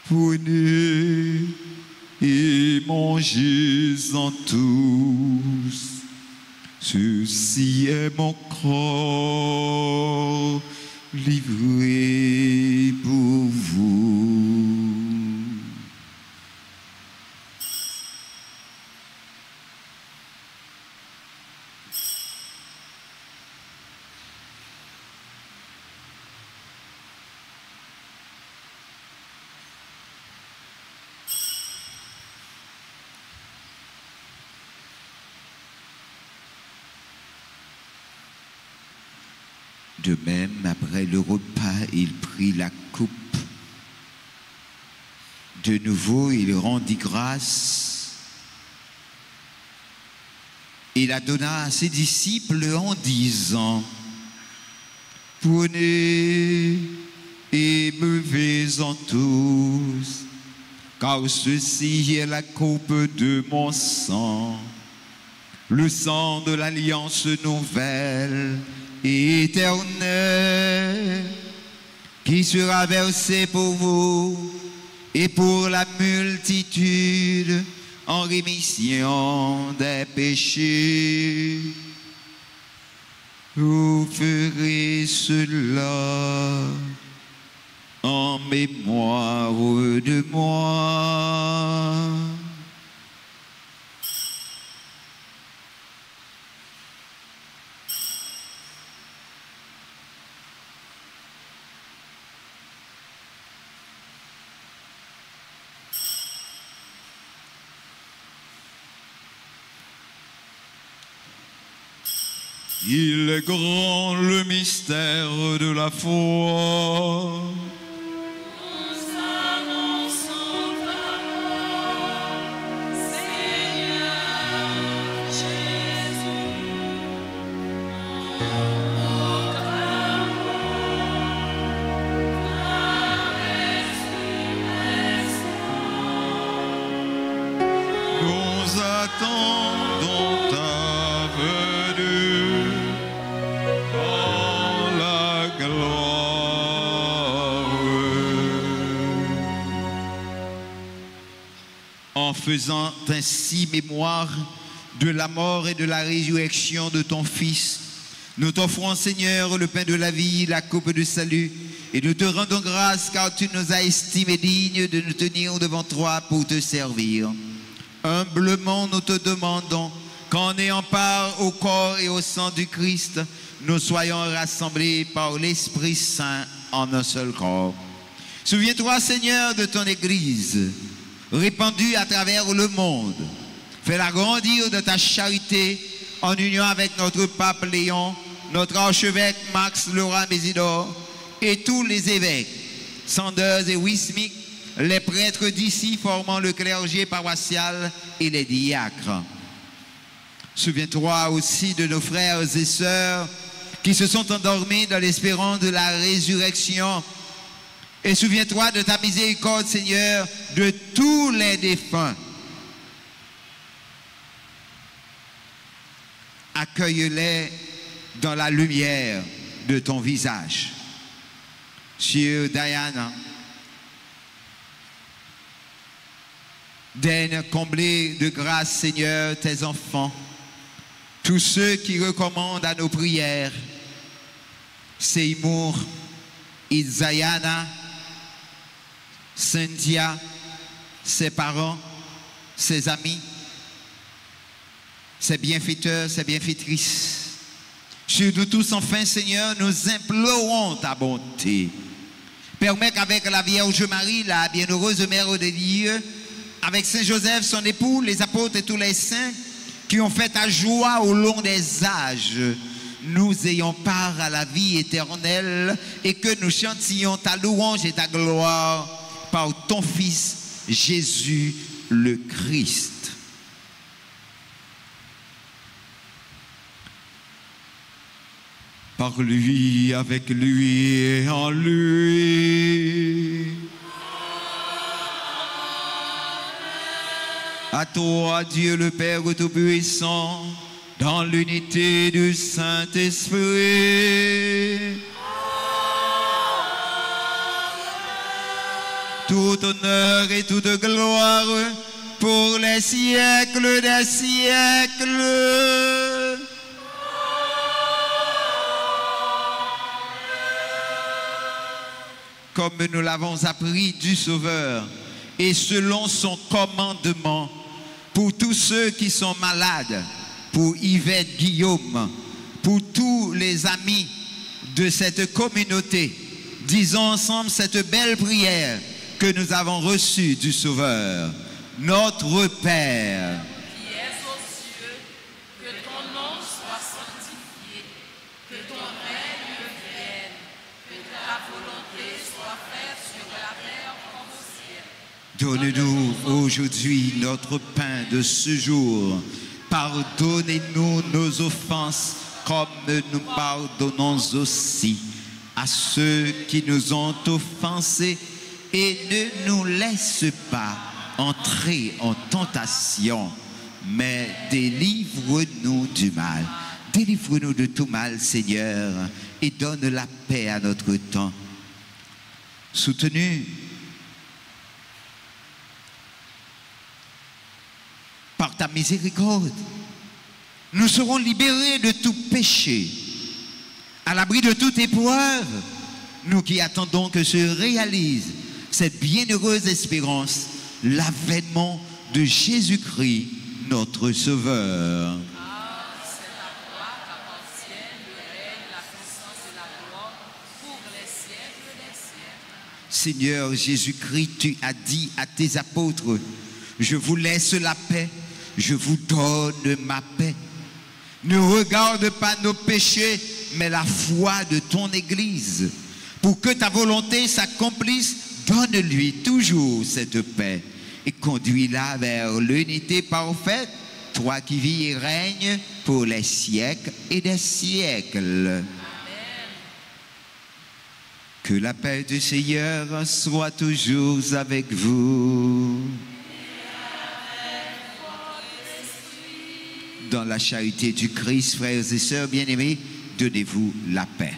prenez et mangez-en tous. Ceci est mon corps livré pour vous. De même, après le repas, il prit la coupe. De nouveau, il rendit grâce. Il la donna à ses disciples en disant: prenez et buvez-en tous, car ceci est la coupe de mon sang, le sang de l'alliance nouvelle et éternel, qui sera versé pour vous et pour la multitude en rémission des péchés. Vous ferez cela en mémoire de moi. Il est grand le mystère de la foi. Nous annonçons ta mort, Seigneur Jésus. Nous proclamons ta résurrection. Nous attendons ta venue dans la gloire. En faisant ainsi mémoire de la mort et de la résurrection de ton Fils, nous t'offrons, Seigneur, le pain de la vie, la coupe de salut, et nous te rendons grâce car tu nous as estimés dignes de nous tenir devant toi pour te servir. Humblement, nous te demandons qu'en ayant part au corps et au sang du Christ, nous soyons rassemblés par l'Esprit Saint en un seul corps. Souviens-toi, Seigneur, de ton Église, répandue à travers le monde. Fais-la grandir de ta charité en union avec notre pape Léon, notre archevêque Max Laurent Mésidor et tous les évêques, Sanders et Wismic, les prêtres d'ici formant le clergé paroissial et les diacres. Souviens-toi aussi de nos frères et sœurs qui se sont endormis dans l'espérance de la résurrection. Et souviens-toi de ta miséricorde, Seigneur, de tous les défunts. Accueille-les dans la lumière de ton visage. Sur Diana, daigne combler de grâce, Seigneur, tes enfants, tous ceux qui recommandent à nos prières, Seymour, Isayana, Cynthia, ses parents, ses amis, ses bienfaiteurs, ses bienfaitrices. Sur nous tous, enfin, Seigneur, nous implorons ta bonté. Permets qu'avec la Vierge Marie, la bienheureuse Mère de Dieu, avec Saint Joseph, son époux, les apôtres et tous les saints qui ont fait ta joie au long des âges, nous ayons part à la vie éternelle et que nous chantions ta louange et ta gloire par ton Fils Jésus le Christ. Par lui, avec lui et en lui. À toi, Dieu le Père Tout-Puissant, dans l'unité du Saint-Esprit, tout honneur et toute gloire pour les siècles des siècles. Comme nous l'avons appris du Sauveur, et selon son commandement, pour tous ceux qui sont malades, pour Yvette Guillaume, pour tous les amis de cette communauté, disons ensemble cette belle prière que nous avons reçue du Sauveur. Notre Père, Qui es aux cieux, que ton nom soit sanctifié, que ton règne vienne, que ta volonté soit faite sur la terre comme au ciel. donne-nous aujourd'hui notre pain de ce jour. Pardonnez-nous nos offenses comme nous pardonnons aussi à ceux qui nous ont offensés et ne nous laisse pas entrer en tentation, mais délivre-nous du mal. Délivre-nous de tout mal, Seigneur, et donne la paix à notre temps. Soutenu par ta miséricorde, nous serons libérés de tout péché, à l'abri de toute épreuve, nous qui attendons que se réalise cette bienheureuse espérance, l'avènement de Jésus-Christ, notre Sauveur. C'est à toi qu'appartient le règne, la puissance et la gloire pour les siècles des siècles. Seigneur Jésus-Christ, tu as dit à tes apôtres, je vous laisse la paix, je vous donne ma paix. Ne regarde pas nos péchés, mais la foi de ton Église. Pour que ta volonté s'accomplisse, donne-lui toujours cette paix et conduis-la vers l'unité parfaite, toi qui vis et règnes pour les siècles et des siècles. Amen. Que la paix du Seigneur soit toujours avec vous. Dans la charité du Christ, frères et sœurs bien-aimés, donnez-vous la paix.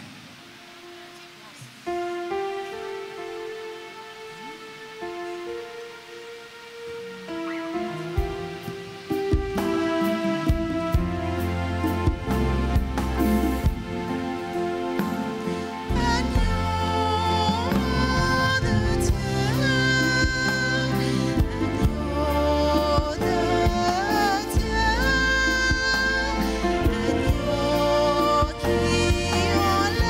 Qui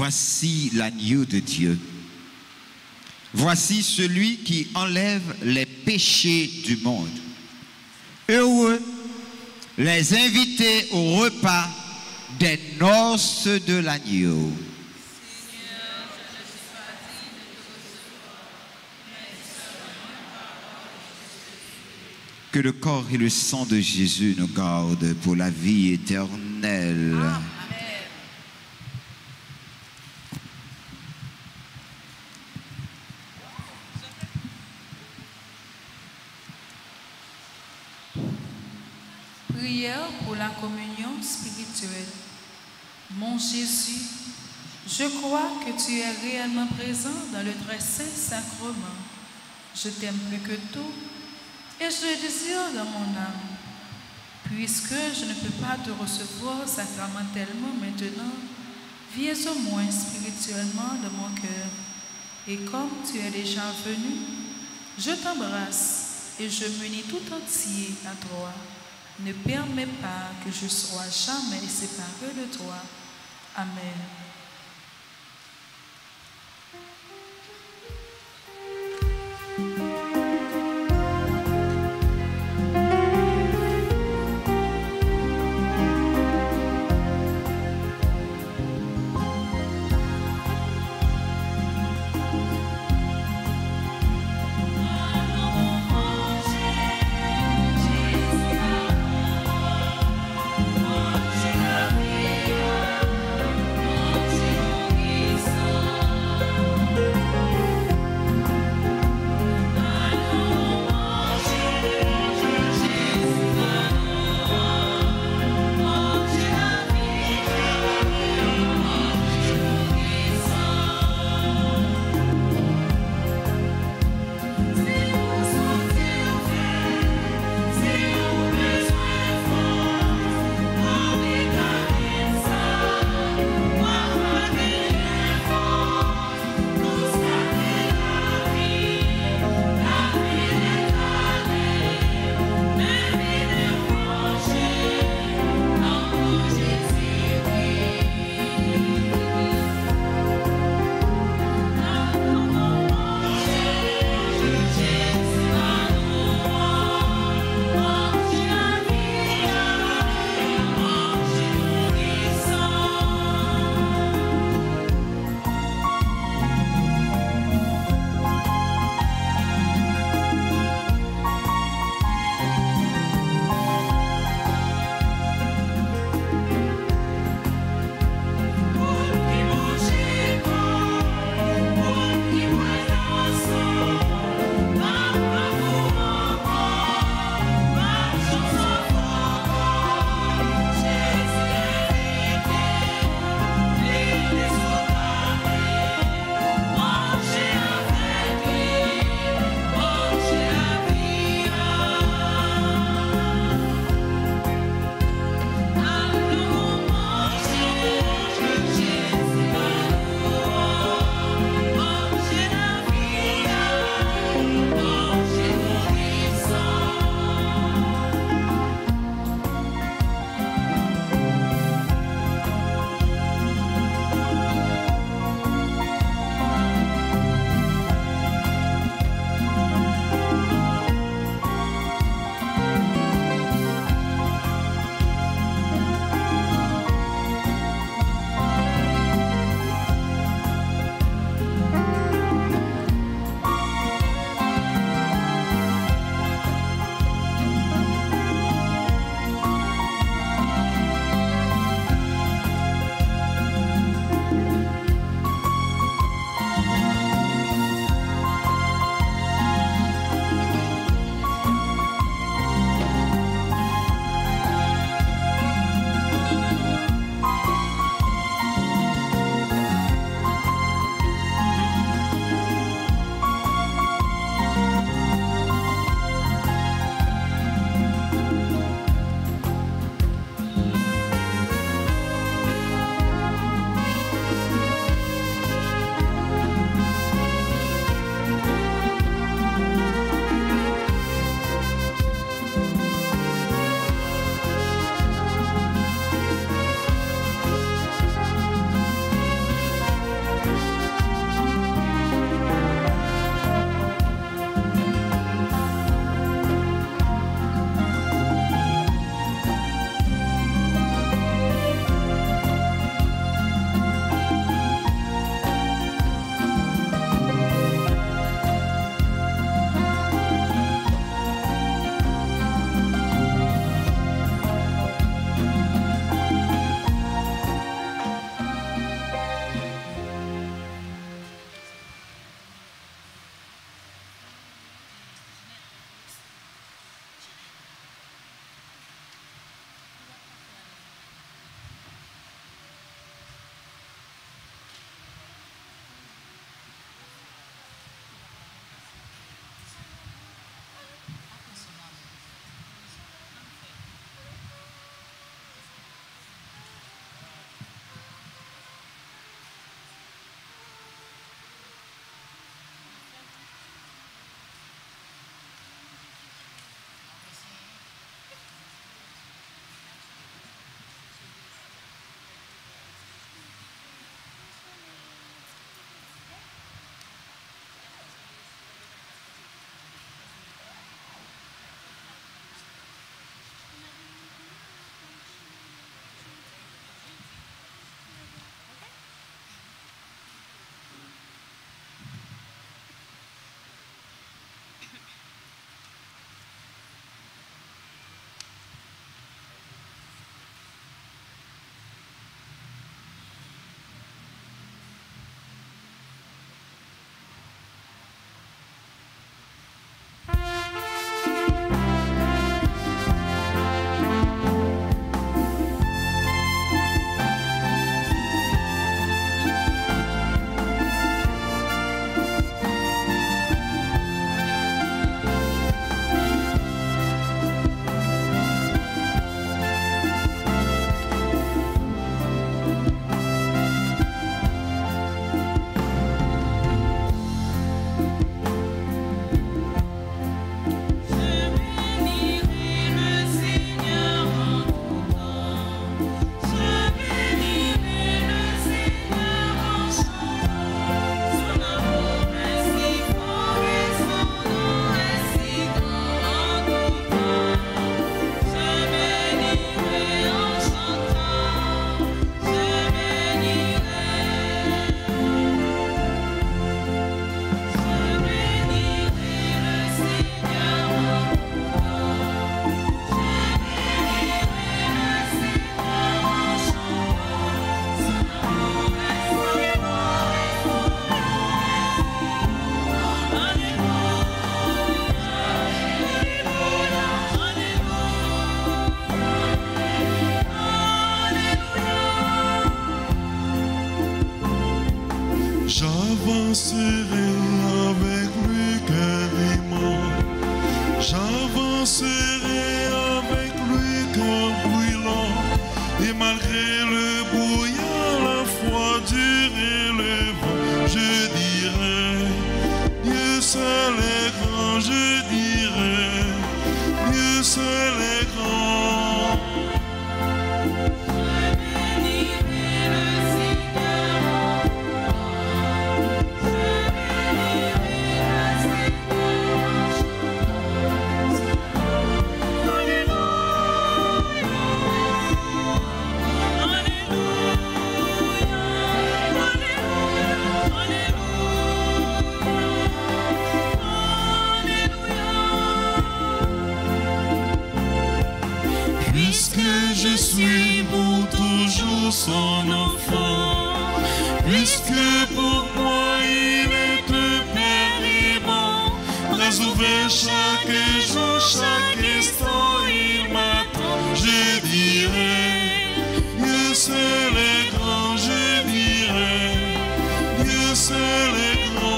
voici l'agneau de Dieu. Voici celui qui enlève les péchés du monde. Heureux les invités au repas des noces de l'agneau. Que le corps et le sang de Jésus nous gardent pour la vie éternelle. Amen. Prière pour la communion spirituelle. Mon Jésus, je crois que tu es réellement présent dans le très saint sacrement. Je t'aime plus que tout et je le désire dans mon âme. Puisque je ne peux pas te recevoir sacramentellement maintenant, viens au moins spirituellement dans mon cœur. Et comme tu es déjà venu, je t'embrasse et je m'unis tout entier à toi. Ne permets pas que je sois jamais séparé de toi. Amen. avec lui carrément. J'avancerai avec lui cœur brûlant. Et malgré le brouillard, la foi dure et le vent, je dirai, Dieu seul est grand, je dirai, Dieu seul est grand. Je suis pour toujours son enfant, puisque pour moi il est un père aimant. Bras ouverts chaque jour, chaque instant il m'attend. Je dirai, Dieu seul est grand, je dirai, Dieu seul est grand.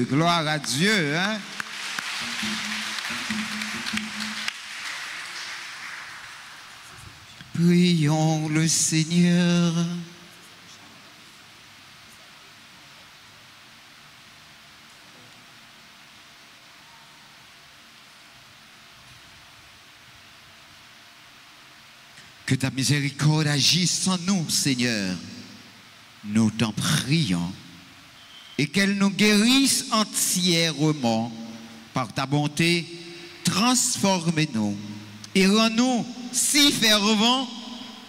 Gloire à Dieu, hein? Prions le Seigneur. Que ta miséricorde agisse en nous, Seigneur. Nous t'en prions. Et qu'elle nous guérisse entièrement par ta bonté. Transforme-nous et rends-nous si fervents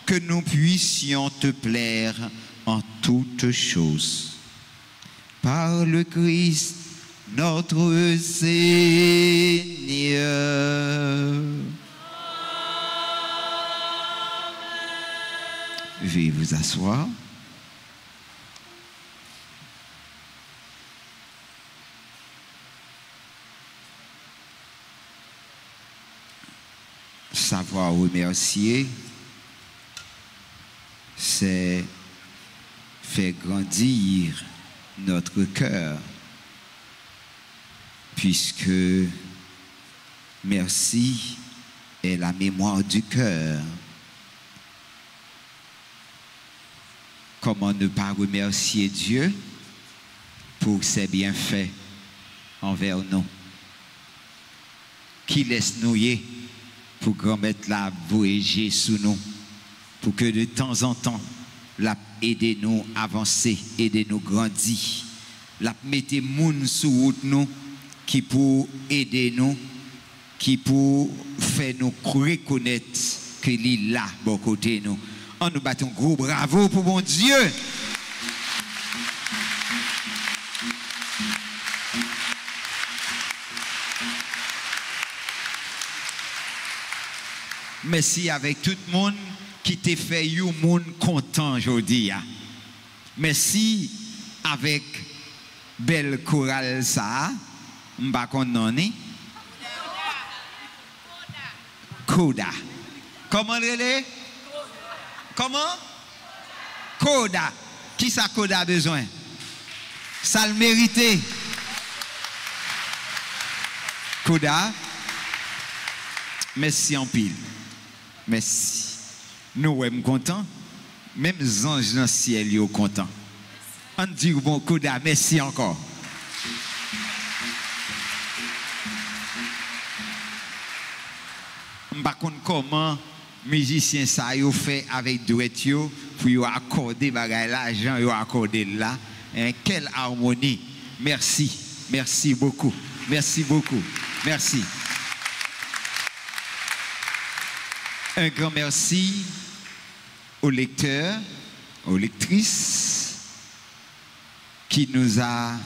que nous puissions te plaire en toutes choses. Par le Christ, notre Seigneur. Veuillez vous asseoir. Savoir remercier, c'est faire grandir notre cœur, puisque merci est la mémoire du cœur. Comment ne pas remercier Dieu pour ses bienfaits envers nous, qui laisse nouiller pour qu'on mette la voyager sous nous, pour que de temps en temps, la aidez-nous à avancer, aidez-nous grandir, la mettez moun sous route nous, qui pour aider nous, qui pour faire nous reconnaître qu'il est là, bon côté nous. On nous bat un gros bravo pour mon Dieu. Merci avec tout le monde qui t'a fait un monde content aujourd'hui. Merci avec belle chorale ça. M'pa konnon ni. Koda. Comment relé? Comment? Koda. Qui ça Koda a besoin? Ça le mérite. Koda. Merci en pile. Merci. Nous sommes contents. Même les anges dans le ciel sont contents. On dit bon Koda, merci encore. Par contre, comment musiciens ça yo fait avec duet yo pour yo accorder bagay l'argent yo accorder là, quelle harmonie. Merci, merci beaucoup. Merci beaucoup. Merci. Un grand merci aux lecteurs, aux lectrices qui nous a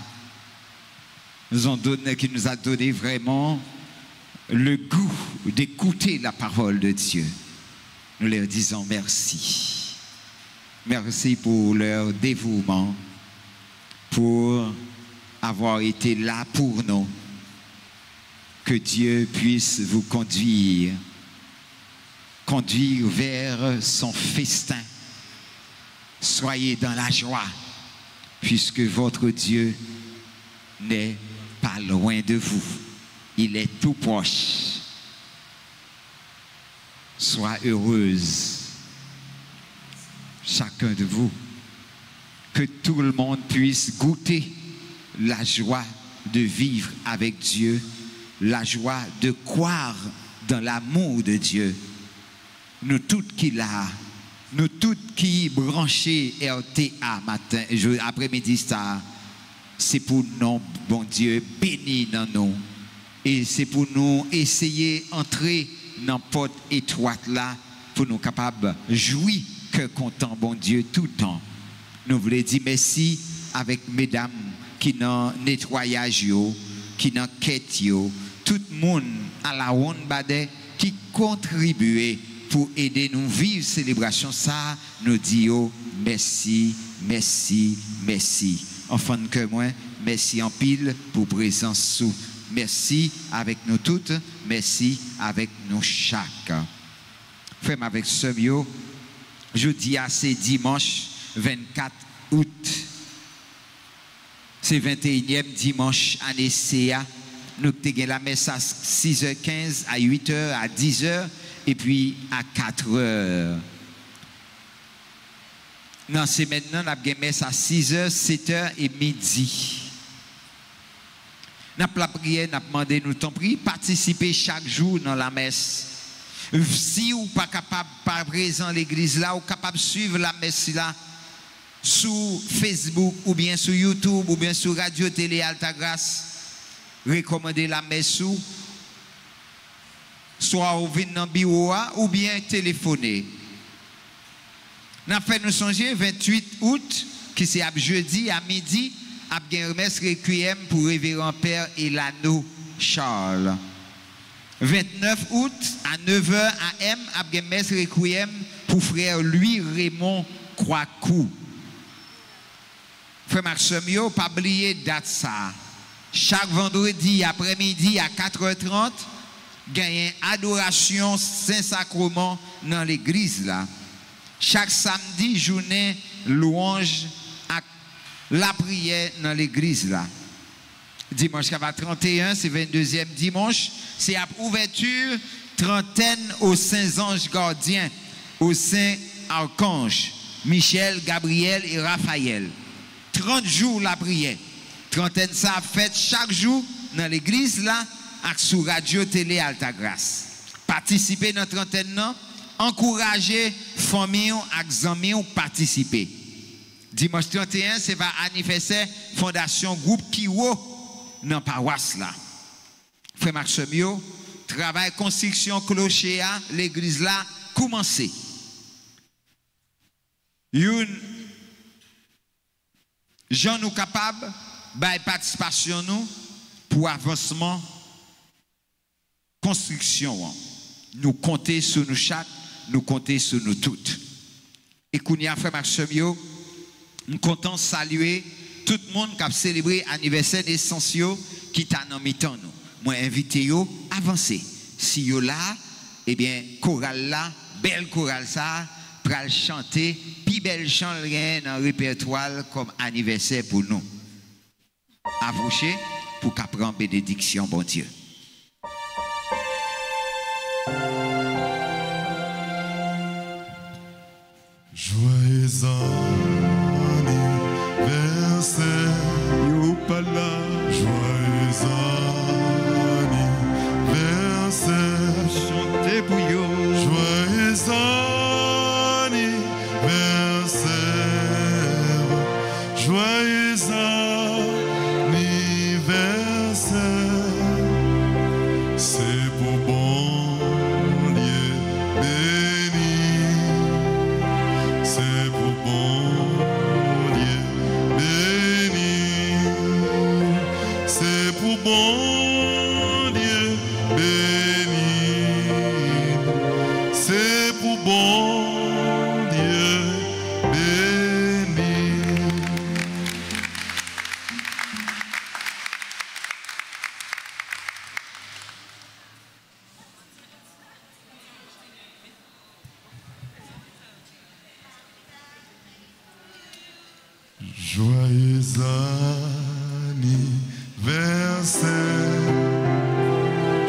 donné vraiment le goût d'écouter la parole de Dieu. Nous leur disons merci. Merci pour leur dévouement, pour avoir été là pour nous. Que Dieu puisse vous conduire vers son festin. Soyez dans la joie, puisque votre Dieu n'est pas loin de vous. Il est tout proche. Sois heureuse, chacun de vous, que tout le monde puisse goûter la joie de vivre avec Dieu, la joie de croire dans l'amour de Dieu. Nous toutes qui là, nous toutes qui branchés RTA matin, après-midi, c'est pour nous, bon Dieu, béni dans nous. Et c'est pour nous essayer d'entrer dans la porte étroite là, pour nous capables de jouir que content, bon Dieu, tout le temps. Nous voulons dire merci avec mesdames qui dans nettoyage, qui dans quête, tout le monde à la ronde qui contribue pour aider nous vivre célébration ça, nous disons merci, merci, merci. Enfin que moi, merci en pile pour présence sous. Merci avec nous toutes, merci avec nous chaque. Frère avec Semio, jeudi à c'est dimanche 24 août. C'est 21e dimanche année CA. Nous avons la messe à 6h15, à 8h, à 10h et puis à 4h. Non, c'est maintenant, nous avons la messe à 6h, 7h et midi. Nous avons la prière, nous avons demandé, nous t'en prie, participer chaque jour dans la messe. Si vous n'êtes pas capable, par présent l'église là, ou capable de suivre la messe là, sur Facebook, ou bien sur YouTube, ou bien sur Radio Télé Altagrace, recommandez la messe ou soit au vin dans bureau ou bien téléphoner. Nous avons fait nous songer 28 août, qui c'est jeudi à midi, à une messe requiem pour révérend Père Elano Charles. 29 août à 9h AM, à une messe requiem pour frère Louis Raymond Croicou. Frère Maximio, pas oublier date ça. Chaque vendredi après-midi à 4h30, gagne adoration Saint-Sacrement dans l'église là. Chaque samedi, journée louange à la prière dans l'église là. Dimanche 31, c'est 22e dimanche, c'est à ouverture trentaine aux saints anges gardiens, aux saints archanges, Michel, Gabriel et Raphaël. 30 jours la prière. Trentaine ça fait chaque jour dans l'église là, avec sur Radio Télé Altagrace. Participez dans trentaine non, encouragez famille et amis à participer. Dimanche 31, c'est va anniversaire Fondation Groupe Kiwo dans paroisse là. frère Maximio, travail construction clocher à l'église là commencé. Une gens nous capables by participation nous pour avancement construction. Nous compter sur nous chaque, nous compter sur nous toutes. Et Kounia frère Maximio, nous comptons saluer tout le monde qui a célébré l'anniversaire essentiel qui t'a dans mi-temps nous. Moi invité yo avancer. Si yo là, eh bien chorale là, belle chorale ça, pral chanter, puis belle chant rien dans le répertoire comme anniversaire pour nous. Avouchez pour qu'à prendre bénédiction bon Dieu. Joyeux anniversaire, yo pala. Joyeux anniversaire, Chantez pour yo. joyeux anniversaire, joyeux anniversaire. C'est pour bon Dieu béni. C'est pour bon Dieu béni. C'est pour bon Dieu béni. C'est pour bon Dieu béni. Joyeux anniversaire,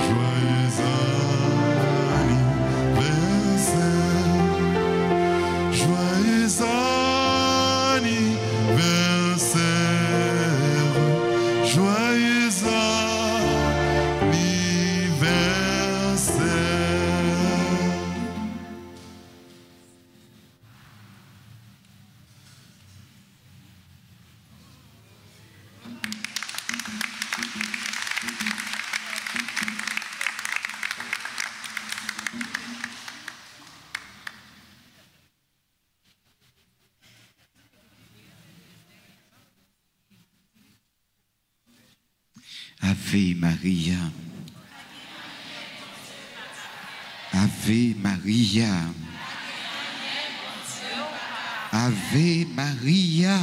joyeux anniversaire, joyeux anniversaire, joyeux anniversaire. Ave Maria. Ave Maria. Ave Maria.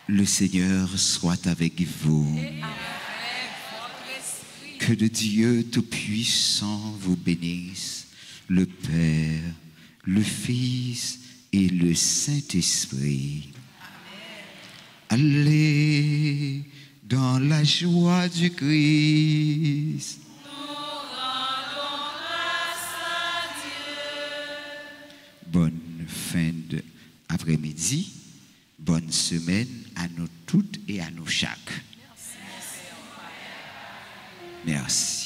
Le Seigneur soit avec vous. Que le Dieu Tout-Puissant vous bénisse, le Père, le Fils et le Saint-Esprit. Allez dans la joie du Christ. Bonne fin d'après-midi, bonne semaine à nous toutes et à nous chaque. Merci.